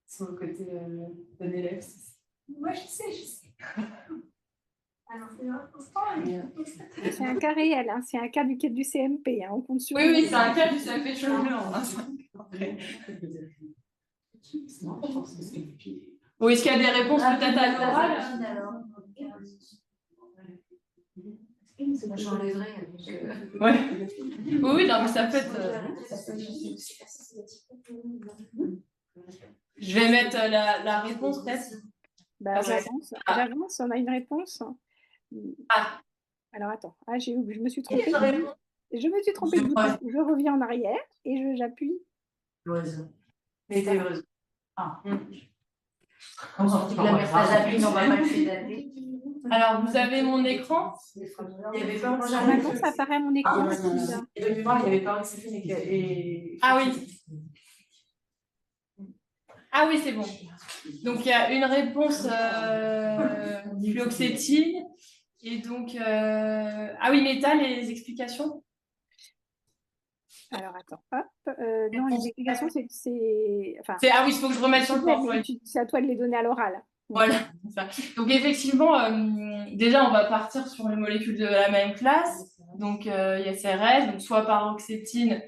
Sur le côté bon élève. Moi, je sais. Alors, c'est un cas réel, hein. C'est un cas du CMP. Hein. On compte sur oui, c'est un cas du CMP chevelure. Ou est-ce qu'il y a des réponses peut-être à l'oral? J'enlèverai. Ouais. Oui, non, mais ça peut être. Je vais mettre la réponse peut-être. Bah, j'avance, on a une réponse. Ah. Alors attends, je me suis trompée. Je me suis trompée de bouton. Je reviens en arrière et j'appuie. Heureuse. Mais t'es heureuse. Ah. Alors, vous avez mon écran? Il y avait pas maintenant, ça apparaît à mon écran. Et de mémoire, il n'y avait pas Ah oui. Ah oui, c'est bon. Donc, il y a une réponse fluoxétine. Et donc, ah oui, mais t'as les explications? Alors, attends, hop. Non, les explications, c'est... Enfin, ah oui, il faut que je remette sur le PowerPoint. C'est à toi de les donner à l'oral. Voilà, c'est ça. Donc, effectivement, déjà, on va partir sur les molécules de la même classe. Donc, il y a CRS, donc soit paroxétine,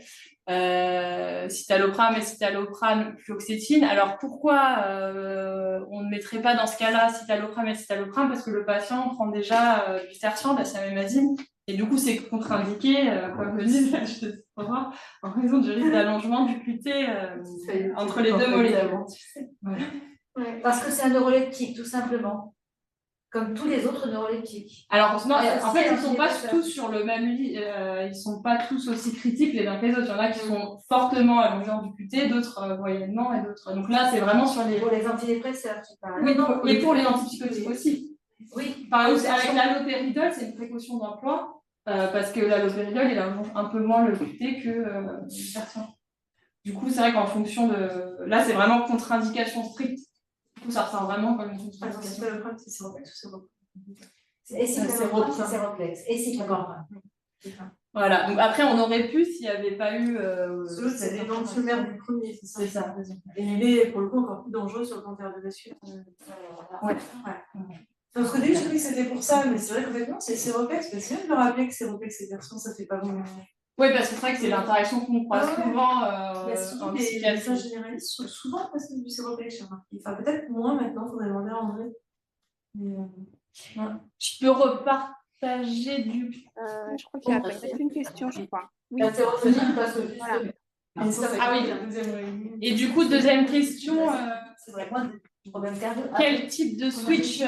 citalopram et citalopram fluoxétine. Alors, pourquoi on ne mettrait pas dans ce cas-là citalopram et citalopram? Parce que le patient prend déjà du tertian, de la siamémazine. Et du coup, c'est contre-indiqué, comme le dit en raison du risque d'allongement du QT entre les deux molécules. Voilà. Ouais, parce que c'est un neuroleptique, tout simplement. Comme tous les autres neuroleptiques. Alors, non, en fait, ils ne sont pas tous sur le même lit. Ils ne sont pas tous aussi critiques les uns que les autres. Il y en a qui sont fortement allongeants du QT, d'autres moyennement et d'autres. Donc là, c'est vraiment sur les. Pour les antidépresseurs, tu parles. Oui, non, et pour les antipsychotiques aussi. Oui. Par exemple, avec l'allopéridol, c'est une précaution d'emploi parce que l'allopéridol, il allonge un peu moins le QT que le tertian. Du coup, c'est vrai qu'en fonction de. Là, c'est vraiment contre-indication stricte. Du coup, ça ressort vraiment comme une contre-indication. Et cycloplex, c'est séroplex. Et cycloplex. Voilà, donc après on aurait pu s'il n'y avait pas eu. C'est les dents sommaires du premier, c'est ça. Et il est pour le coup encore plus dangereux sur le plan cardiovasculaire. Ouais. Parce qu'au début, j'ai cru que c'était pour ça, mais c'est vrai qu'en fait, non, c'est séroplex. Mais c'est bien de me rappeler que séroplex et version, ça fait pas bon. Oui, parce que c'est vrai que c'est l'interaction qu'on croise souvent en les médecins généralistes sont souvent presque du séroplex, j'ai remarqué. Enfin, peut-être moins maintenant, il faudrait demander à André. Je peux repartager du. Je crois qu'il y a peut-être une question, je crois. Oui. La sérotonine, parce que Voilà. Ah oui, et du coup, deuxième question, c'est vraiment des problèmes cardio. quel type de switch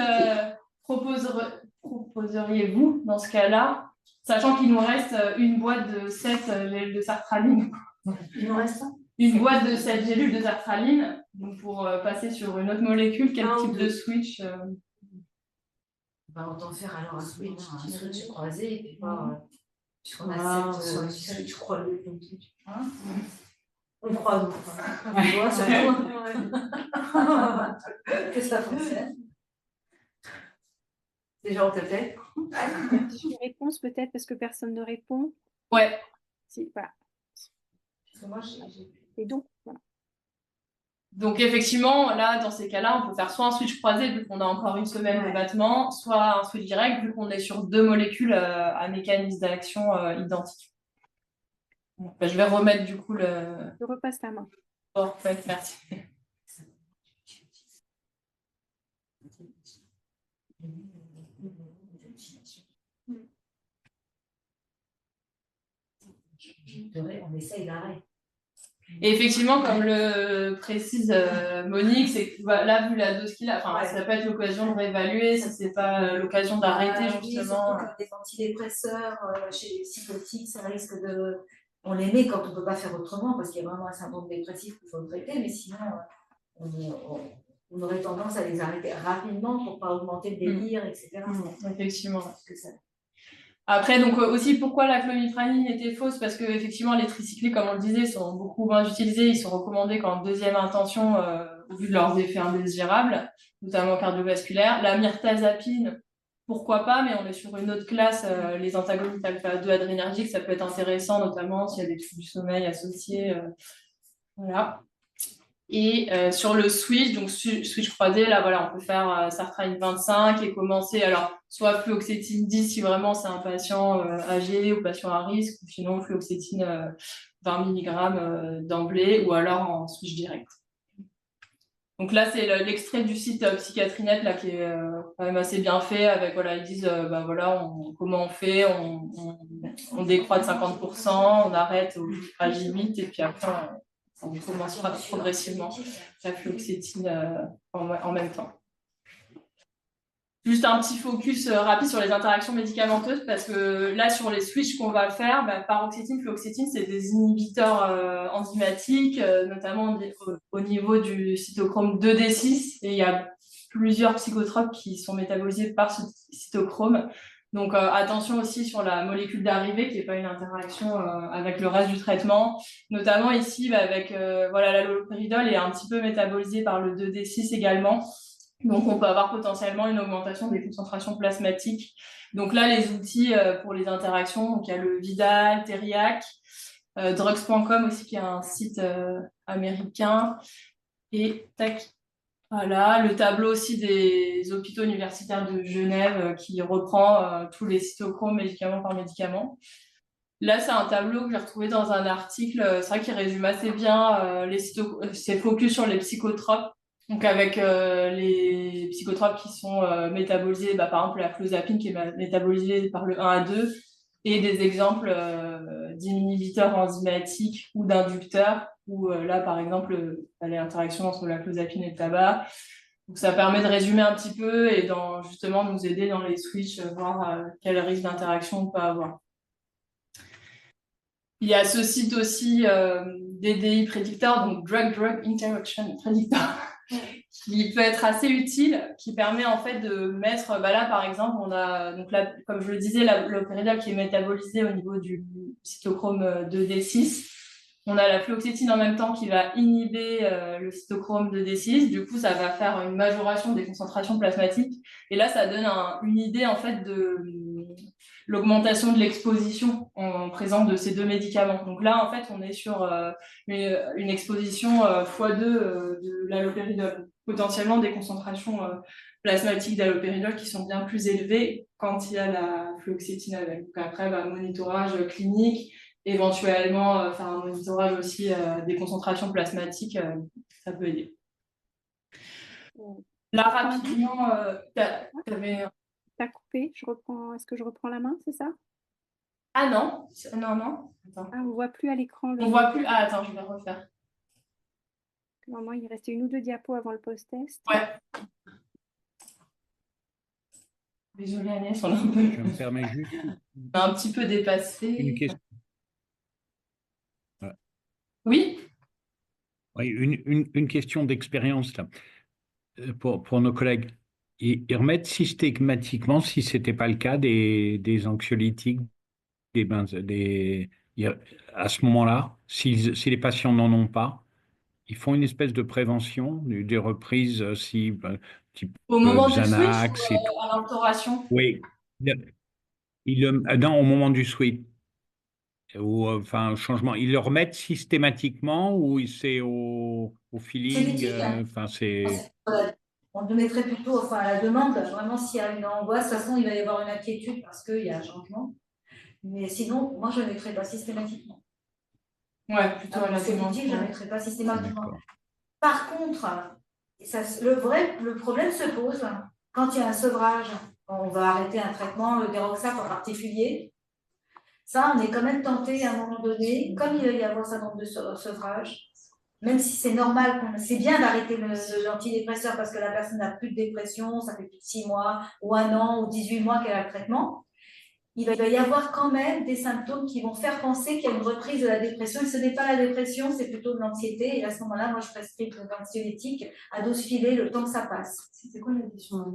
proposeriez-vous dans ce cas-là, sachant qu'il nous reste une boîte de 7 gélules de sertraline. Il nous reste une boîte de 7 gélules de sertraline, donc pour passer sur une autre molécule, quel type de switch autant faire alors un switch croisé et puis pas. Puisqu'on a 7 switch croisés. On croise. Que ça fonctionne. Déjà, on t'appelle. Une réponse peut-être parce que personne ne répond. Ouais. Si, voilà. Parce que moi, j'ai... Et donc, voilà. Donc effectivement, là, dans ces cas-là, on peut faire soit un switch croisé vu qu'on a encore une semaine de battement, soit un switch direct vu qu'on est sur 2 molécules à mécanisme d'action identiques. Bon, je vais remettre du coup le... Je repasse ta main. Oh, ouais, merci. On essaye l'arrêt. Et effectivement, comme le précise Monique, c'est que là, vu la dose qu'il a, ça peut être l'occasion de réévaluer si c'est pas l'occasion d'arrêter justement. Oui, des antidépresseurs chez les psychotiques, ça risque de. On les met quand on ne peut pas faire autrement parce qu'il y a vraiment un syndrome dépressif qu'il faut traiter, mais sinon, on aurait tendance à les arrêter rapidement pour ne pas augmenter le délire, etc. Effectivement. Après, donc aussi, pourquoi la clomipranine était fausse? Parce que effectivement, les tricycliques, comme on le disait, sont beaucoup moins utilisés. Ils sont recommandés qu'en deuxième intention, au vu de leurs effets indésirables, notamment cardiovasculaires. La mirtazapine, pourquoi pas, mais on est sur une autre classe. Les antagonistes alpha-2 adrénergiques, ça peut être intéressant, notamment s'il y a des troubles du sommeil associés. Voilà. Et sur le switch, donc switch croisé, là voilà, on peut faire sertraline 25 et commencer alors soit fluoxétine 10 si vraiment c'est un patient âgé ou patient à risque, ou sinon fluoxétine 20 mg d'emblée ou alors en switch direct. Donc là c'est l'extrait du site Psychiatrinet là qui est quand même assez bien fait avec voilà ils disent comment on fait, on décroît de 50%, on arrête au âge limite et puis après on commencera progressivement la fluoxétine en même temps. Juste un petit focus rapide sur les interactions médicamenteuses parce que là, sur les switches qu'on va faire, paroxétine, fluoxétine, c'est des inhibiteurs enzymatiques, notamment au niveau du cytochrome 2D6 et il y a plusieurs psychotropes qui sont métabolisés par ce cytochrome. Donc attention aussi sur la molécule d'arrivée qui n'est pas une interaction avec le reste du traitement. Notamment ici, avec l'haloperidol est un petit peu métabolisé par le 2D6 également. Donc on peut avoir potentiellement une augmentation des concentrations plasmatiques. Donc là, les outils pour les interactions, donc il y a le Vidal, Teriac, drugs.com aussi qui est un site américain. Et tac. Voilà, le tableau aussi des hôpitaux universitaires de Genève qui reprend tous les cytochromes médicament par médicament. Là, c'est un tableau que j'ai retrouvé dans un article, c'est vrai qu'il résume assez bien c'est focus sur les psychotropes. Donc avec les psychotropes qui sont métabolisés, par exemple la clozapine qui est métabolisée par le 1 à 2, et des exemples d'inhibiteurs enzymatiques ou d'inducteurs, où là, par exemple, les interactions entre la clozapine et le tabac. Donc, ça permet de résumer un petit peu et justement nous aider dans les switches, voir quel risque d'interaction on peut avoir. Il y a ce site aussi DDI Predictor, donc Drug-Drug Interaction Predictor, qui peut être assez utile, qui permet en fait de mettre, là par exemple, on a, donc là, comme je le disais, l'haloperidol qui est métabolisé au niveau du cytochrome 2D6. On a la fluoxétine en même temps qui va inhiber le cytochrome de D6. Du coup, ça va faire une majoration des concentrations plasmatiques. Et là, ça donne une idée en fait de l'augmentation de l'exposition en présence de ces deux médicaments. Donc là, en fait, on est sur une exposition x2 de l'allopéridol. Potentiellement des concentrations plasmatiques d'allopéridol qui sont bien plus élevées quand il y a la fluoxétine avec. Donc après, monitorage clinique, éventuellement faire un monitorage aussi des concentrations plasmatiques, ça peut aider. Là, rapidement, t'avais... T'as coupé, je reprends. Est-ce que je reprends la main, c'est ça? Ah non, non. Attends. Ah, on voit plus à l'écran. On voit plus. Ah attends, je vais refaire. Normalement, il restait 1 ou 2 diapos avant le post-test. Ouais. Désolée Agnès, on a un peu... Je me permets juste un petit peu dépassé. une question. Oui. Oui, une question d'expérience là pour nos collègues. Ils remettent systématiquement, si ce n'était pas le cas, des anxiolytiques, à ce moment-là, si les patients n'en ont pas, ils font une espèce de prévention, des reprises, type Au moment du Xanax switch ou à l'instauration? Oui. Non, au moment du switch. Ou enfin, changement. Ils le remettent systématiquement ou c'est au feeling? On le mettrait plutôt à la demande. Vraiment, s'il y a une angoisse, de toute façon, il va y avoir une inquiétude parce qu'il y a un changement. Mais sinon, moi, je ne le mettrais pas systématiquement. Ouais, plutôt à la demande. Je ne le mettrais pas systématiquement. Par contre, le problème se pose quand il y a un sevrage. On va arrêter un traitement, le déroxate en particulier. Ça, on est quand même tenté à un moment donné, comme il va y avoir ça nombre de sevrage, même si c'est normal, c'est bien d'arrêter l'antidépresseur parce que la personne n'a plus de dépression, ça fait plus de 6 mois, ou 1 an, ou 18 mois qu'elle a le traitement, il va y avoir quand même des symptômes qui vont faire penser qu'il y a une reprise de la dépression. Et ce n'est pas la dépression, c'est plutôt de l'anxiété. Et à ce moment-là, moi, je prescris de l'anxiolytique à dose filée le temps que ça passe. C'est quoi la question?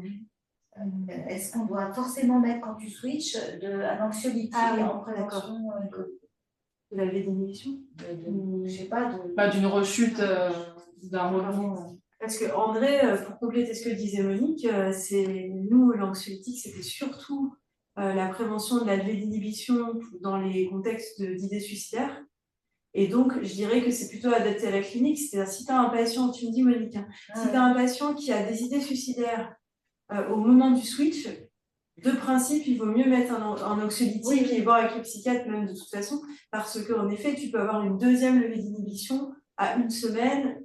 Est-ce qu'on doit forcément mettre, quand tu switches, un anxiolytique en prévention de la désinhibition? Je sais pas. Pas d'une rechute, d'un rebond. Parce qu'en vrai, pour compléter ce que disait Monique, c'est nous, l'anxiolytique, c'était surtout la prévention de la désinhibition dans les contextes d'idées suicidaires. Et donc, je dirais que c'est plutôt adapté à la clinique. C'est-à-dire, si tu as un patient, tu me dis, Monique, si tu as un patient qui a des idées suicidaires au moment du switch, de principe, il vaut mieux mettre un anxiolytique et voir avec le psychiatre même de toute façon, parce qu'en effet, tu peux avoir une deuxième levée d'inhibition à 1 semaine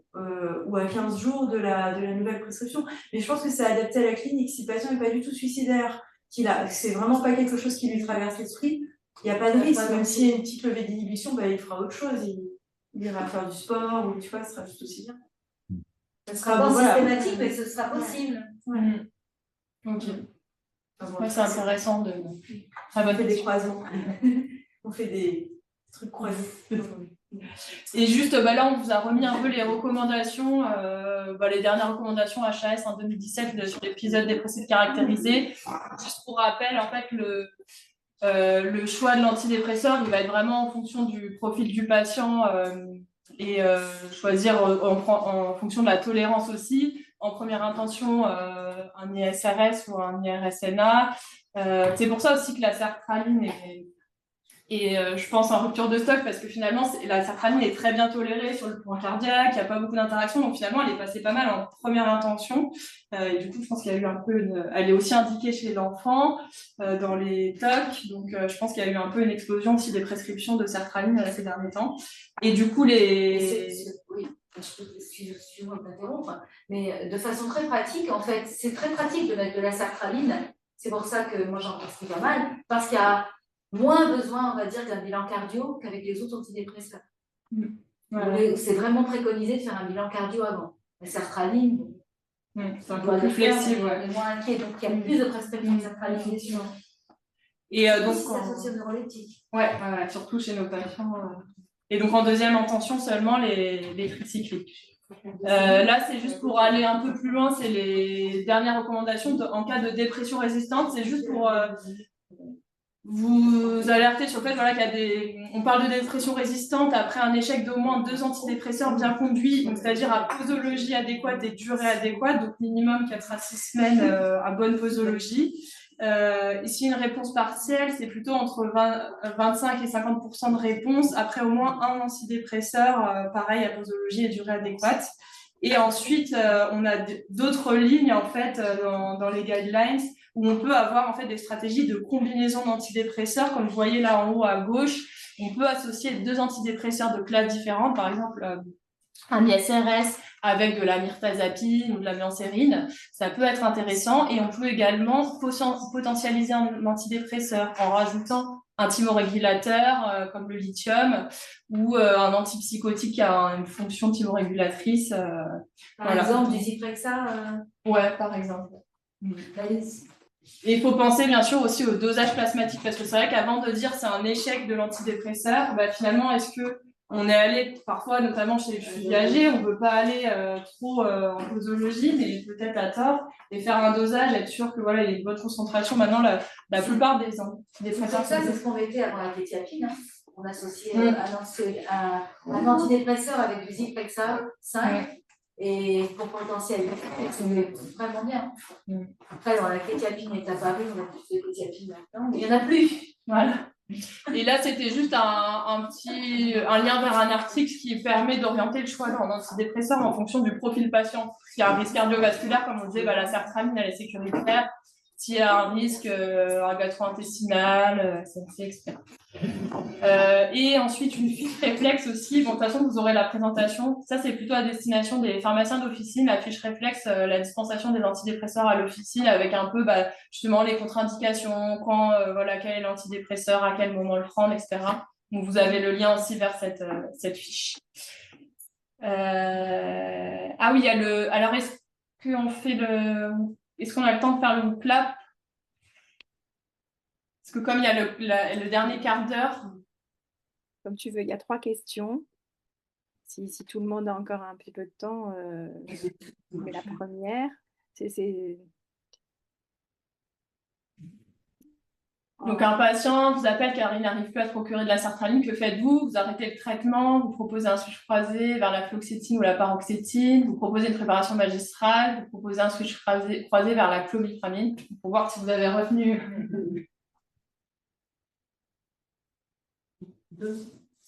ou à 15 jours de la nouvelle prescription. Mais je pense que c'est adapté à la clinique. Si le patient n'est pas du tout suicidaire, c'est vraiment pas quelque chose qui lui traverse l'esprit, il n'y a pas de risque. Même s'il y a une petite levée d'inhibition, il fera autre chose. Il ira faire du sport ou tu vois, ce sera juste aussi bien. Ce sera pas systématique, mais ce sera possible. Ouais. Ok. C'est intéressant de... On fait des croisements. On fait des trucs croisés. Et juste, là, on vous a remis un peu les recommandations, les dernières recommandations HAS en 2017 sur l'épisode dépressif caractérisé. Juste pour rappel, en fait, le choix de l'antidépresseur, il va être vraiment en fonction du profil du patient et choisir en fonction de la tolérance aussi. En première intention, un ISRS ou un IRSNA. C'est pour ça aussi que la sertraline est, je pense, en rupture de stock parce que finalement, la sertraline est très bien tolérée sur le plan cardiaque, il n'y a pas beaucoup d'interactions, donc finalement, elle est passée pas mal en première intention. Et du coup, je pense qu'il y a eu un peu elle est aussi indiquée chez l'enfant dans les TOC, donc je pense qu'il y a eu un peu une explosion aussi des prescriptions de sertraline ces derniers temps. Et du coup, excuse-moi de m'interrompre, mais de façon très pratique, en fait, c'est très pratique de mettre de la sertraline. C'est pour ça que moi, j'en prescris pas mal, parce qu'il y a moins besoin, on va dire, d'un bilan cardio qu'avec les autres antidépresseurs. C'est vraiment préconisé de faire un bilan cardio avant. La sertraline, c'est un peu plus flexible. On est moins inquiet, donc il y a plus de prescriptions de sertraline, bien sûr. Et donc, c'est associé aux neuroleptiques. Ouais, surtout chez nos patients. Et donc, en deuxième intention, seulement les tricycliques. Là, c'est juste pour aller un peu plus loin, c'est les dernières recommandations en cas de dépression résistante. C'est juste pour vous alerter sur le fait voilà, qu'il y a on parle de dépression résistante après un échec d'au moins 2 antidépresseurs bien conduits, c'est-à-dire à posologie adéquate et durée adéquate, donc minimum 4 à 6 semaines à bonne posologie. Ici, une réponse partielle, c'est plutôt entre 25 et 50% de réponse après au moins un antidépresseur, pareil à posologie et durée adéquate. Et ensuite, on a d'autres lignes en fait dans les guidelines où on peut avoir en fait des stratégies de combinaison d'antidépresseurs, comme vous voyez là en haut à gauche. On peut associer 2 antidépresseurs de classes différentes, par exemple un ISRS avec de la mirtazapine ou de la méancérine, ça peut être intéressant. Et on peut également potentialiser un antidépresseur en rajoutant un thymorégulateur comme le lithium ou un antipsychotique qui a une fonction thymorégulatrice. Par exemple, du Zyprexa Ouais, par exemple. Et il faut penser bien sûr aussi au dosage plasmatique, parce que c'est vrai qu'avant de dire c'est un échec de l'antidépresseur, bah, finalement, est-ce que on est allé parfois, notamment chez les filles âgées, on ne veut pas aller trop en posologie, mais peut-être à tort, et faire un dosage, être sûr que voilà, il y a une bonne concentration. Maintenant, la plupart des antidépresseurs. Ça, c'est ce qu'on mettait avant la kétiapine. Hein. On associait un antidépresseur avec du Zyprexa 5. Et pour potentialiser, c'est vraiment bien. Après, dans la kétiapine est apparue, on a plus de kétiapine maintenant, mais il n'y en a plus. Voilà. Et là, c'était juste un lien vers un article qui permet d'orienter le choix d'un antidépresseur en fonction du profil patient. S'il y a un risque cardiovasculaire, comme on disait, bah, la sertraline, elle est sécuritaire. S'il y a un risque gastro-intestinal, SNC, etc. Et ensuite, une fiche réflexe aussi. Bon, de toute façon, vous aurez la présentation. Ça, c'est plutôt à destination des pharmaciens d'officine. La fiche réflexe, la dispensation des antidépresseurs à l'officine avec un peu justement les contre-indications, quand, voilà, quel est l'antidépresseur, à quel moment le prendre, etc. Donc, vous avez le lien aussi vers cette fiche. Ah oui, il y a le. Alors, est-ce qu'on fait le. Est-ce qu'on a le temps de faire le clap? Parce que comme il y a le dernier quart d'heure. Comme tu veux, il y a 3 questions. Si tout le monde a encore un petit peu de temps, on fait la première. Donc, un patient vous appelle car il n'arrive plus à se procurer de la sertraline. Que faites-vous? Vous arrêtez le traitement, vous proposez un switch croisé vers la fluoxétine ou la paroxétine, vous proposez une préparation magistrale, vous proposez un switch croisé vers la clomipramine pour voir si vous avez retenu.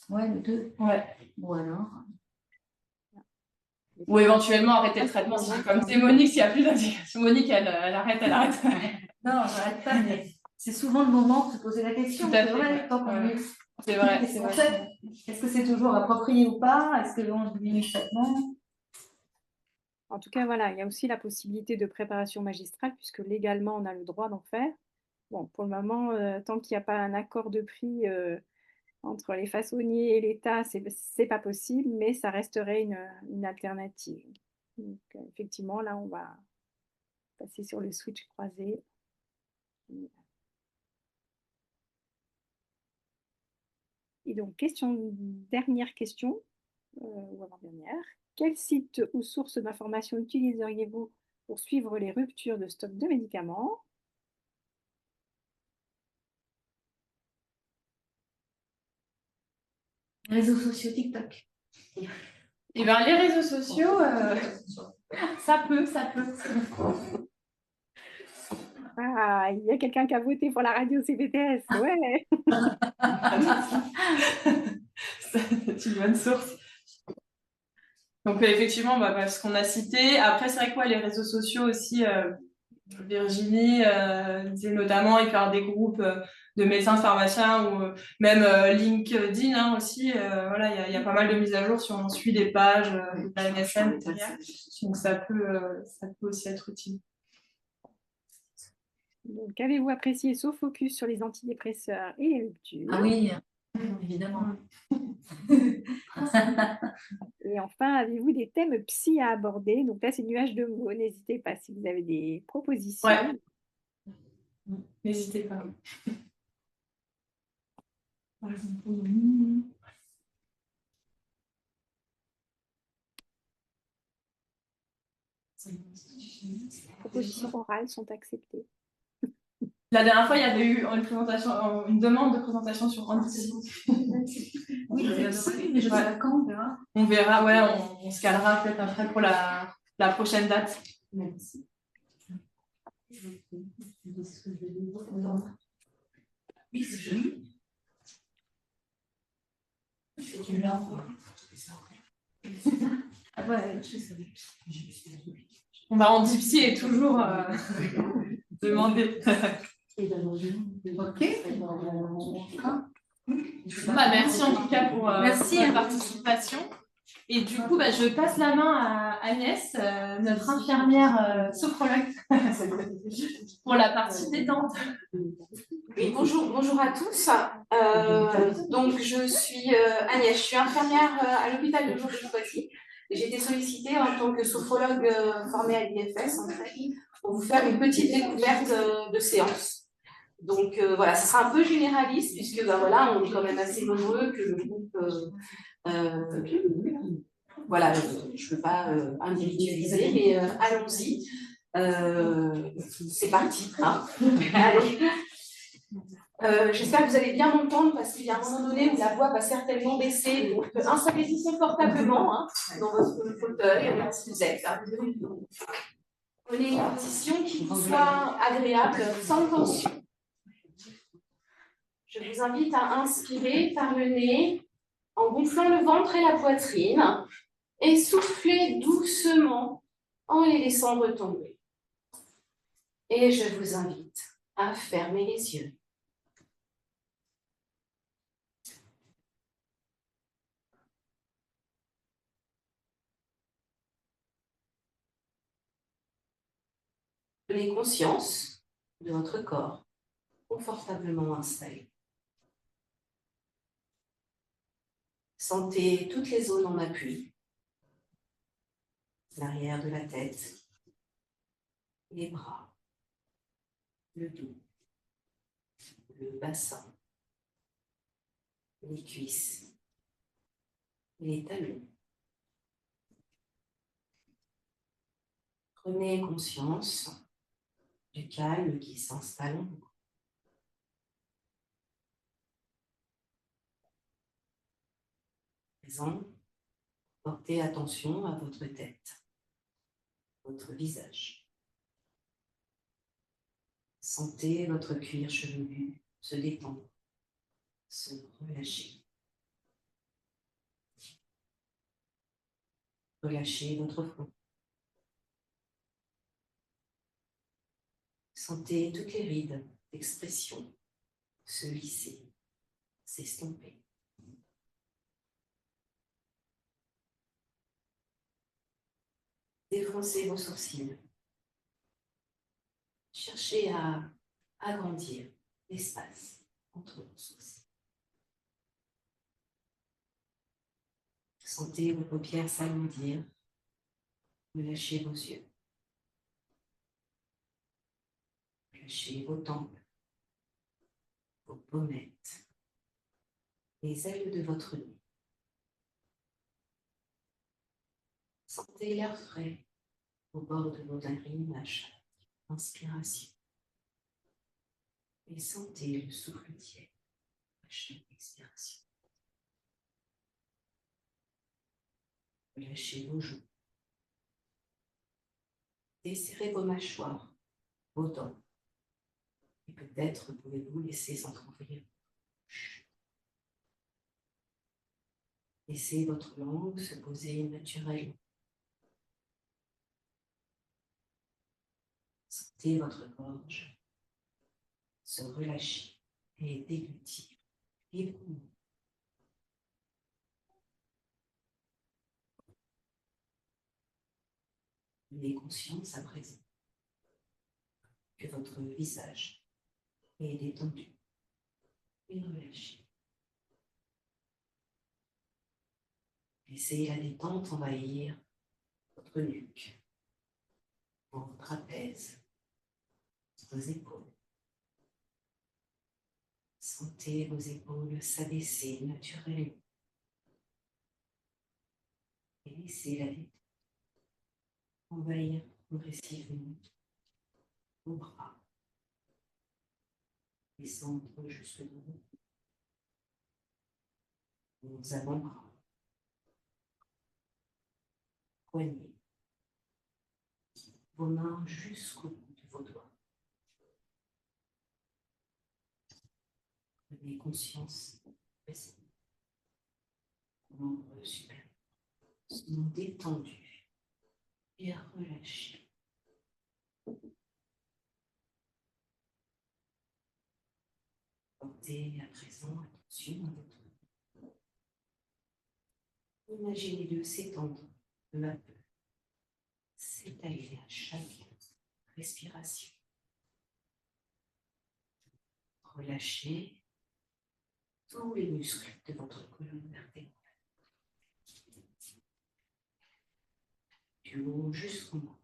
Ouais, le 2. Ouais. Ou alors. Ou éventuellement arrêter le traitement. Comme c'est Monique, s'il n'y a plus d'indication. Monique, elle arrête. Non, j'arrête pas, mais c'est souvent le moment de se poser la question. Tout à fait. C'est vrai. C'est vrai. Est-ce que c'est toujours approprié ou pas? Est-ce que l'on diminue le traitement? En tout cas, voilà, il y a aussi la possibilité de préparation magistrale, puisque légalement, on a le droit d'en faire. Bon, pour le moment, tant qu'il n'y a pas un accord de prix entre les façonniers et l'État, c'est pas possible, mais ça resterait une alternative. Donc, effectivement, là, on va passer sur le switch croisé. Et donc, dernière question, ou avant-dernière. Quel site ou source d'information utiliseriez-vous pour suivre les ruptures de stock de médicaments? Réseaux sociaux, TikTok. Et bien, les réseaux sociaux, ça peut. Ah, il y a quelqu'un qui a voté pour la radio CPTS, ouais. C'est une bonne source. Donc, effectivement, ce qu'on a cité. Après, c'est vrai que les réseaux sociaux aussi, Virginie disait notamment, il peut y avoir des groupes de médecins, de pharmaciens ou même LinkedIn aussi. Voilà, il y a pas mal de mises à jour si on suit des pages de la MSM, etc. Donc, ça peut aussi être utile. Donc, avez-vous apprécié ce focus sur les antidépresseurs et les ruptures? Ah oui, évidemment. Et enfin, avez-vous des thèmes psy à aborder? Donc là, c'est nuage de mots. N'hésitez pas si vous avez des propositions. Ouais. N'hésitez pas. Par exemple, Les propositions orales sont acceptées. La dernière fois, il y avait eu une demande de présentation sur Andy. Oui, mais je sais pas quand, on verra. On verra, ouais, on se calera peut-être après pour la prochaine date. Merci. Oui, c'est joli. C'est du lent. Ah ouais, je sais. On va en est toujours demandé. Ok. Merci en tout cas pour votre participation. Et du coup, je passe la main à Agnès, notre infirmière sophrologue, pour la partie détente. Oui, bonjour à tous. Donc, je suis Agnès, je suis infirmière à l'hôpital de jour de Choisy. J'ai été sollicitée en tant que sophrologue formée à l'IFS en fait, pour vous faire une petite découverte de séance. Donc voilà, ce sera un peu généraliste puisque voilà, on est quand même assez nombreux que le groupe. Voilà, je ne veux pas individualiser, mais allons-y. C'est parti. Hein. Allez. J'espère que vous allez bien m'entendre parce qu'il y a un moment donné où la voix va certainement baisser. Donc, installez-vous confortablement hein, dans votre fauteuil, là où vous êtes. Prenez une position qui vous soit agréable, sans tension. Je vous invite à inspirer par le nez en gonflant le ventre et la poitrine et souffler doucement en les laissant retomber. Et je vous invite à fermer les yeux. Prenez conscience de votre corps confortablement installé. Sentez toutes les zones en appui, l'arrière de la tête, les bras, le dos, le bassin, les cuisses, les talons. Prenez conscience du calme qui s'installe en vous. Présent, portez attention à votre tête, votre visage. Sentez votre cuir chevelu se détendre, se relâcher. Relâchez votre front. Sentez toutes les rides d'expression se lisser, s'estomper. Défoncez vos sourcils. Cherchez à agrandir l'espace entre vos sourcils. Sentez vos paupières s'agrandir. Relâchez vos yeux. Relâchez vos tempes, vos pommettes, les ailes de votre nez. Sentez l'air frais au bord de vos narines à chaque inspiration. Et sentez le souffle tiède à chaque expiration. Relâchez vos joues. Desserrez vos mâchoires, vos dents. Et peut-être pouvez-vous laisser s'entrouvrir. Laissez votre langue se poser naturellement. Sentez votre gorge se relâcher et déglutir librement. Ayez conscience à présent que votre visage est détendu et relâché. Laissez la détente envahir votre nuque, vos trapèzes, vos épaules. Sentez vos épaules s'abaisser naturellement. Et laissez la détente envahir progressivement vos bras, descendre jusque dans vos avant-bras, poignets, vos mains jusqu'au bout de vos doigts. Prenez conscience de ces membres supérieurs sont détendus et relâchés. Portez à présent attention à votre corps. Imaginez-le s'étendre peu à peu, s'étaler à chaque respiration. Relâchez tous les muscles de votre colonne vertébrale, du haut jusqu'au bas.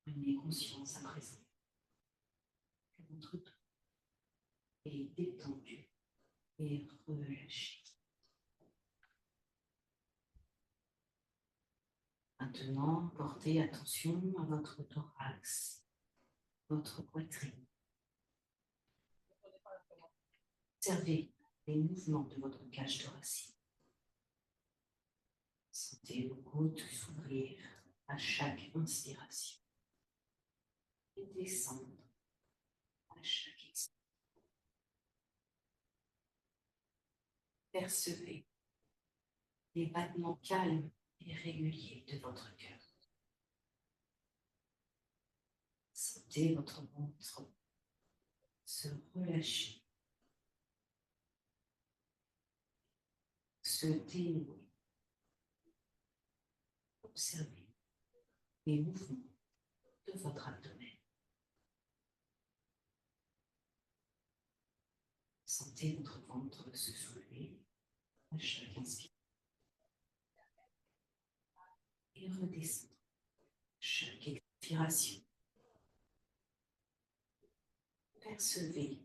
Prenez conscience à présent que votre tout est détendu et relâché. Maintenant, portez attention à votre thorax, votre poitrine. Observez les mouvements de votre cage thoracique. Sentez vos côtes s'ouvrir à chaque inspiration et descendre à chaque expiration. Percevez les battements calmes et réguliers de votre cœur. Sentez votre ventre se relâcher, se dénouer. Observez les mouvements de votre abdomen. Sentez votre ventre se soulever à chaque inspiration et redescendre à chaque expiration. Percevez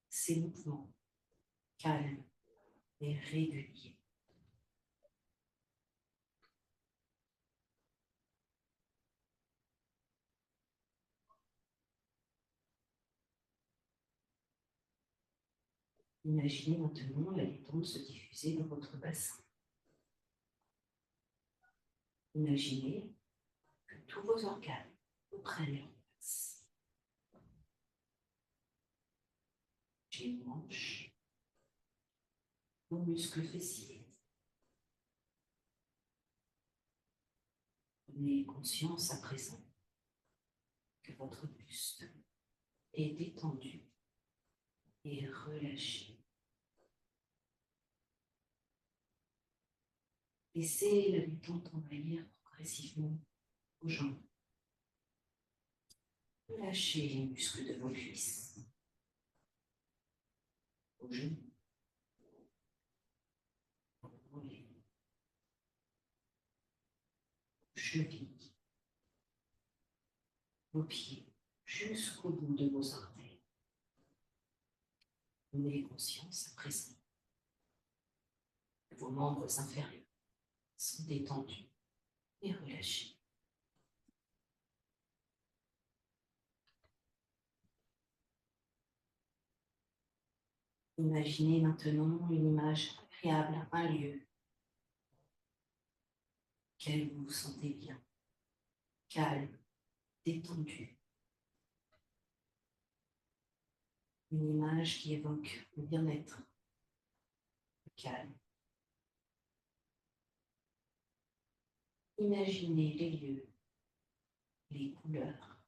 ces mouvements calmes et réguliers. Imaginez maintenant la détente se diffuser dans votre bassin. Imaginez que tous vos organes reprennent leur place. Les hanches, vos muscles fessiers. Prenez conscience à présent que votre buste est détendu et relâché. Laissez la détente envahir progressivement vos jambes. Relâchez les muscles de vos cuisses, vos genoux, vos mollets, vos chevilles, vos pieds jusqu'au bout de vos orteils. Prenez conscience à présent que vos membres inférieurs sont détendus et relâchés. Imaginez maintenant une image agréable, un lieu auquel vous vous sentez bien, calme, détendu. Une image qui évoque le bien-être, le calme. Imaginez les lieux, les couleurs,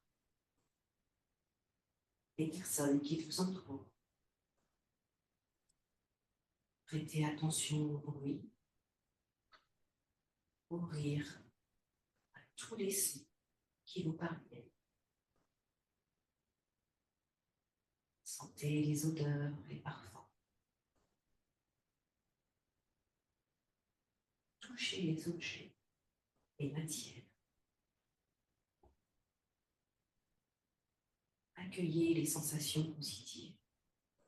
les personnes qui vous entourent. Prêtez attention au bruit, au rire, à tous les sons qui vous parviennent. Sentez les odeurs, les parfums. Touchez les objets, les matières. Accueillez les sensations positives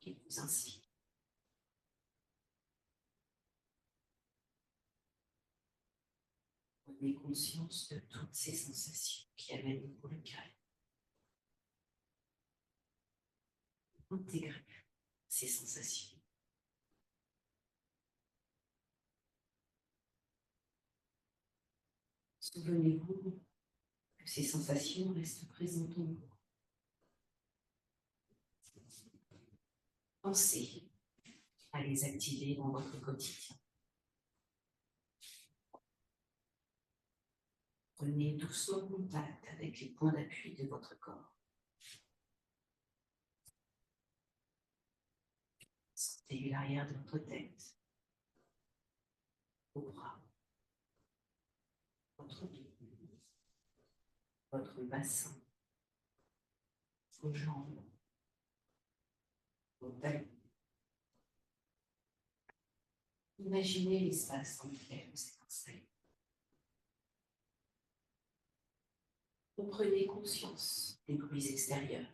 qui vous inspirent. Prenez conscience de toutes ces sensations qui amènent pour le calme. Intégrez ces sensations. Souvenez-vous que ces sensations restent présentes en vous. Pensez à les activer dans votre quotidien. Prenez doucement contact avec les points d'appui de votre corps. Sentez l'arrière de votre tête, vos bras, votre dos, votre bassin, vos jambes, vos talons. Imaginez l'espace dans lequel vous êtes installé. Prenez conscience des bruits extérieurs.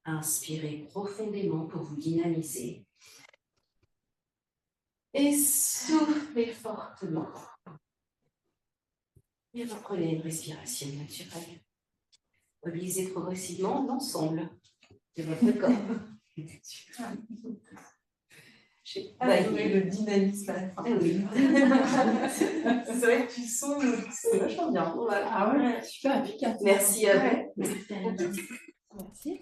Inspirez profondément pour vous dynamiser. Et soufflez fortement. Et reprenez une respiration naturelle. Mobilisez progressivement l'ensemble de votre corps. Le dynamisme. Oui. C'est vrai que tu sens, c'est vachement bien. Voilà. Ah ouais, super efficace. Merci à vous. Merci.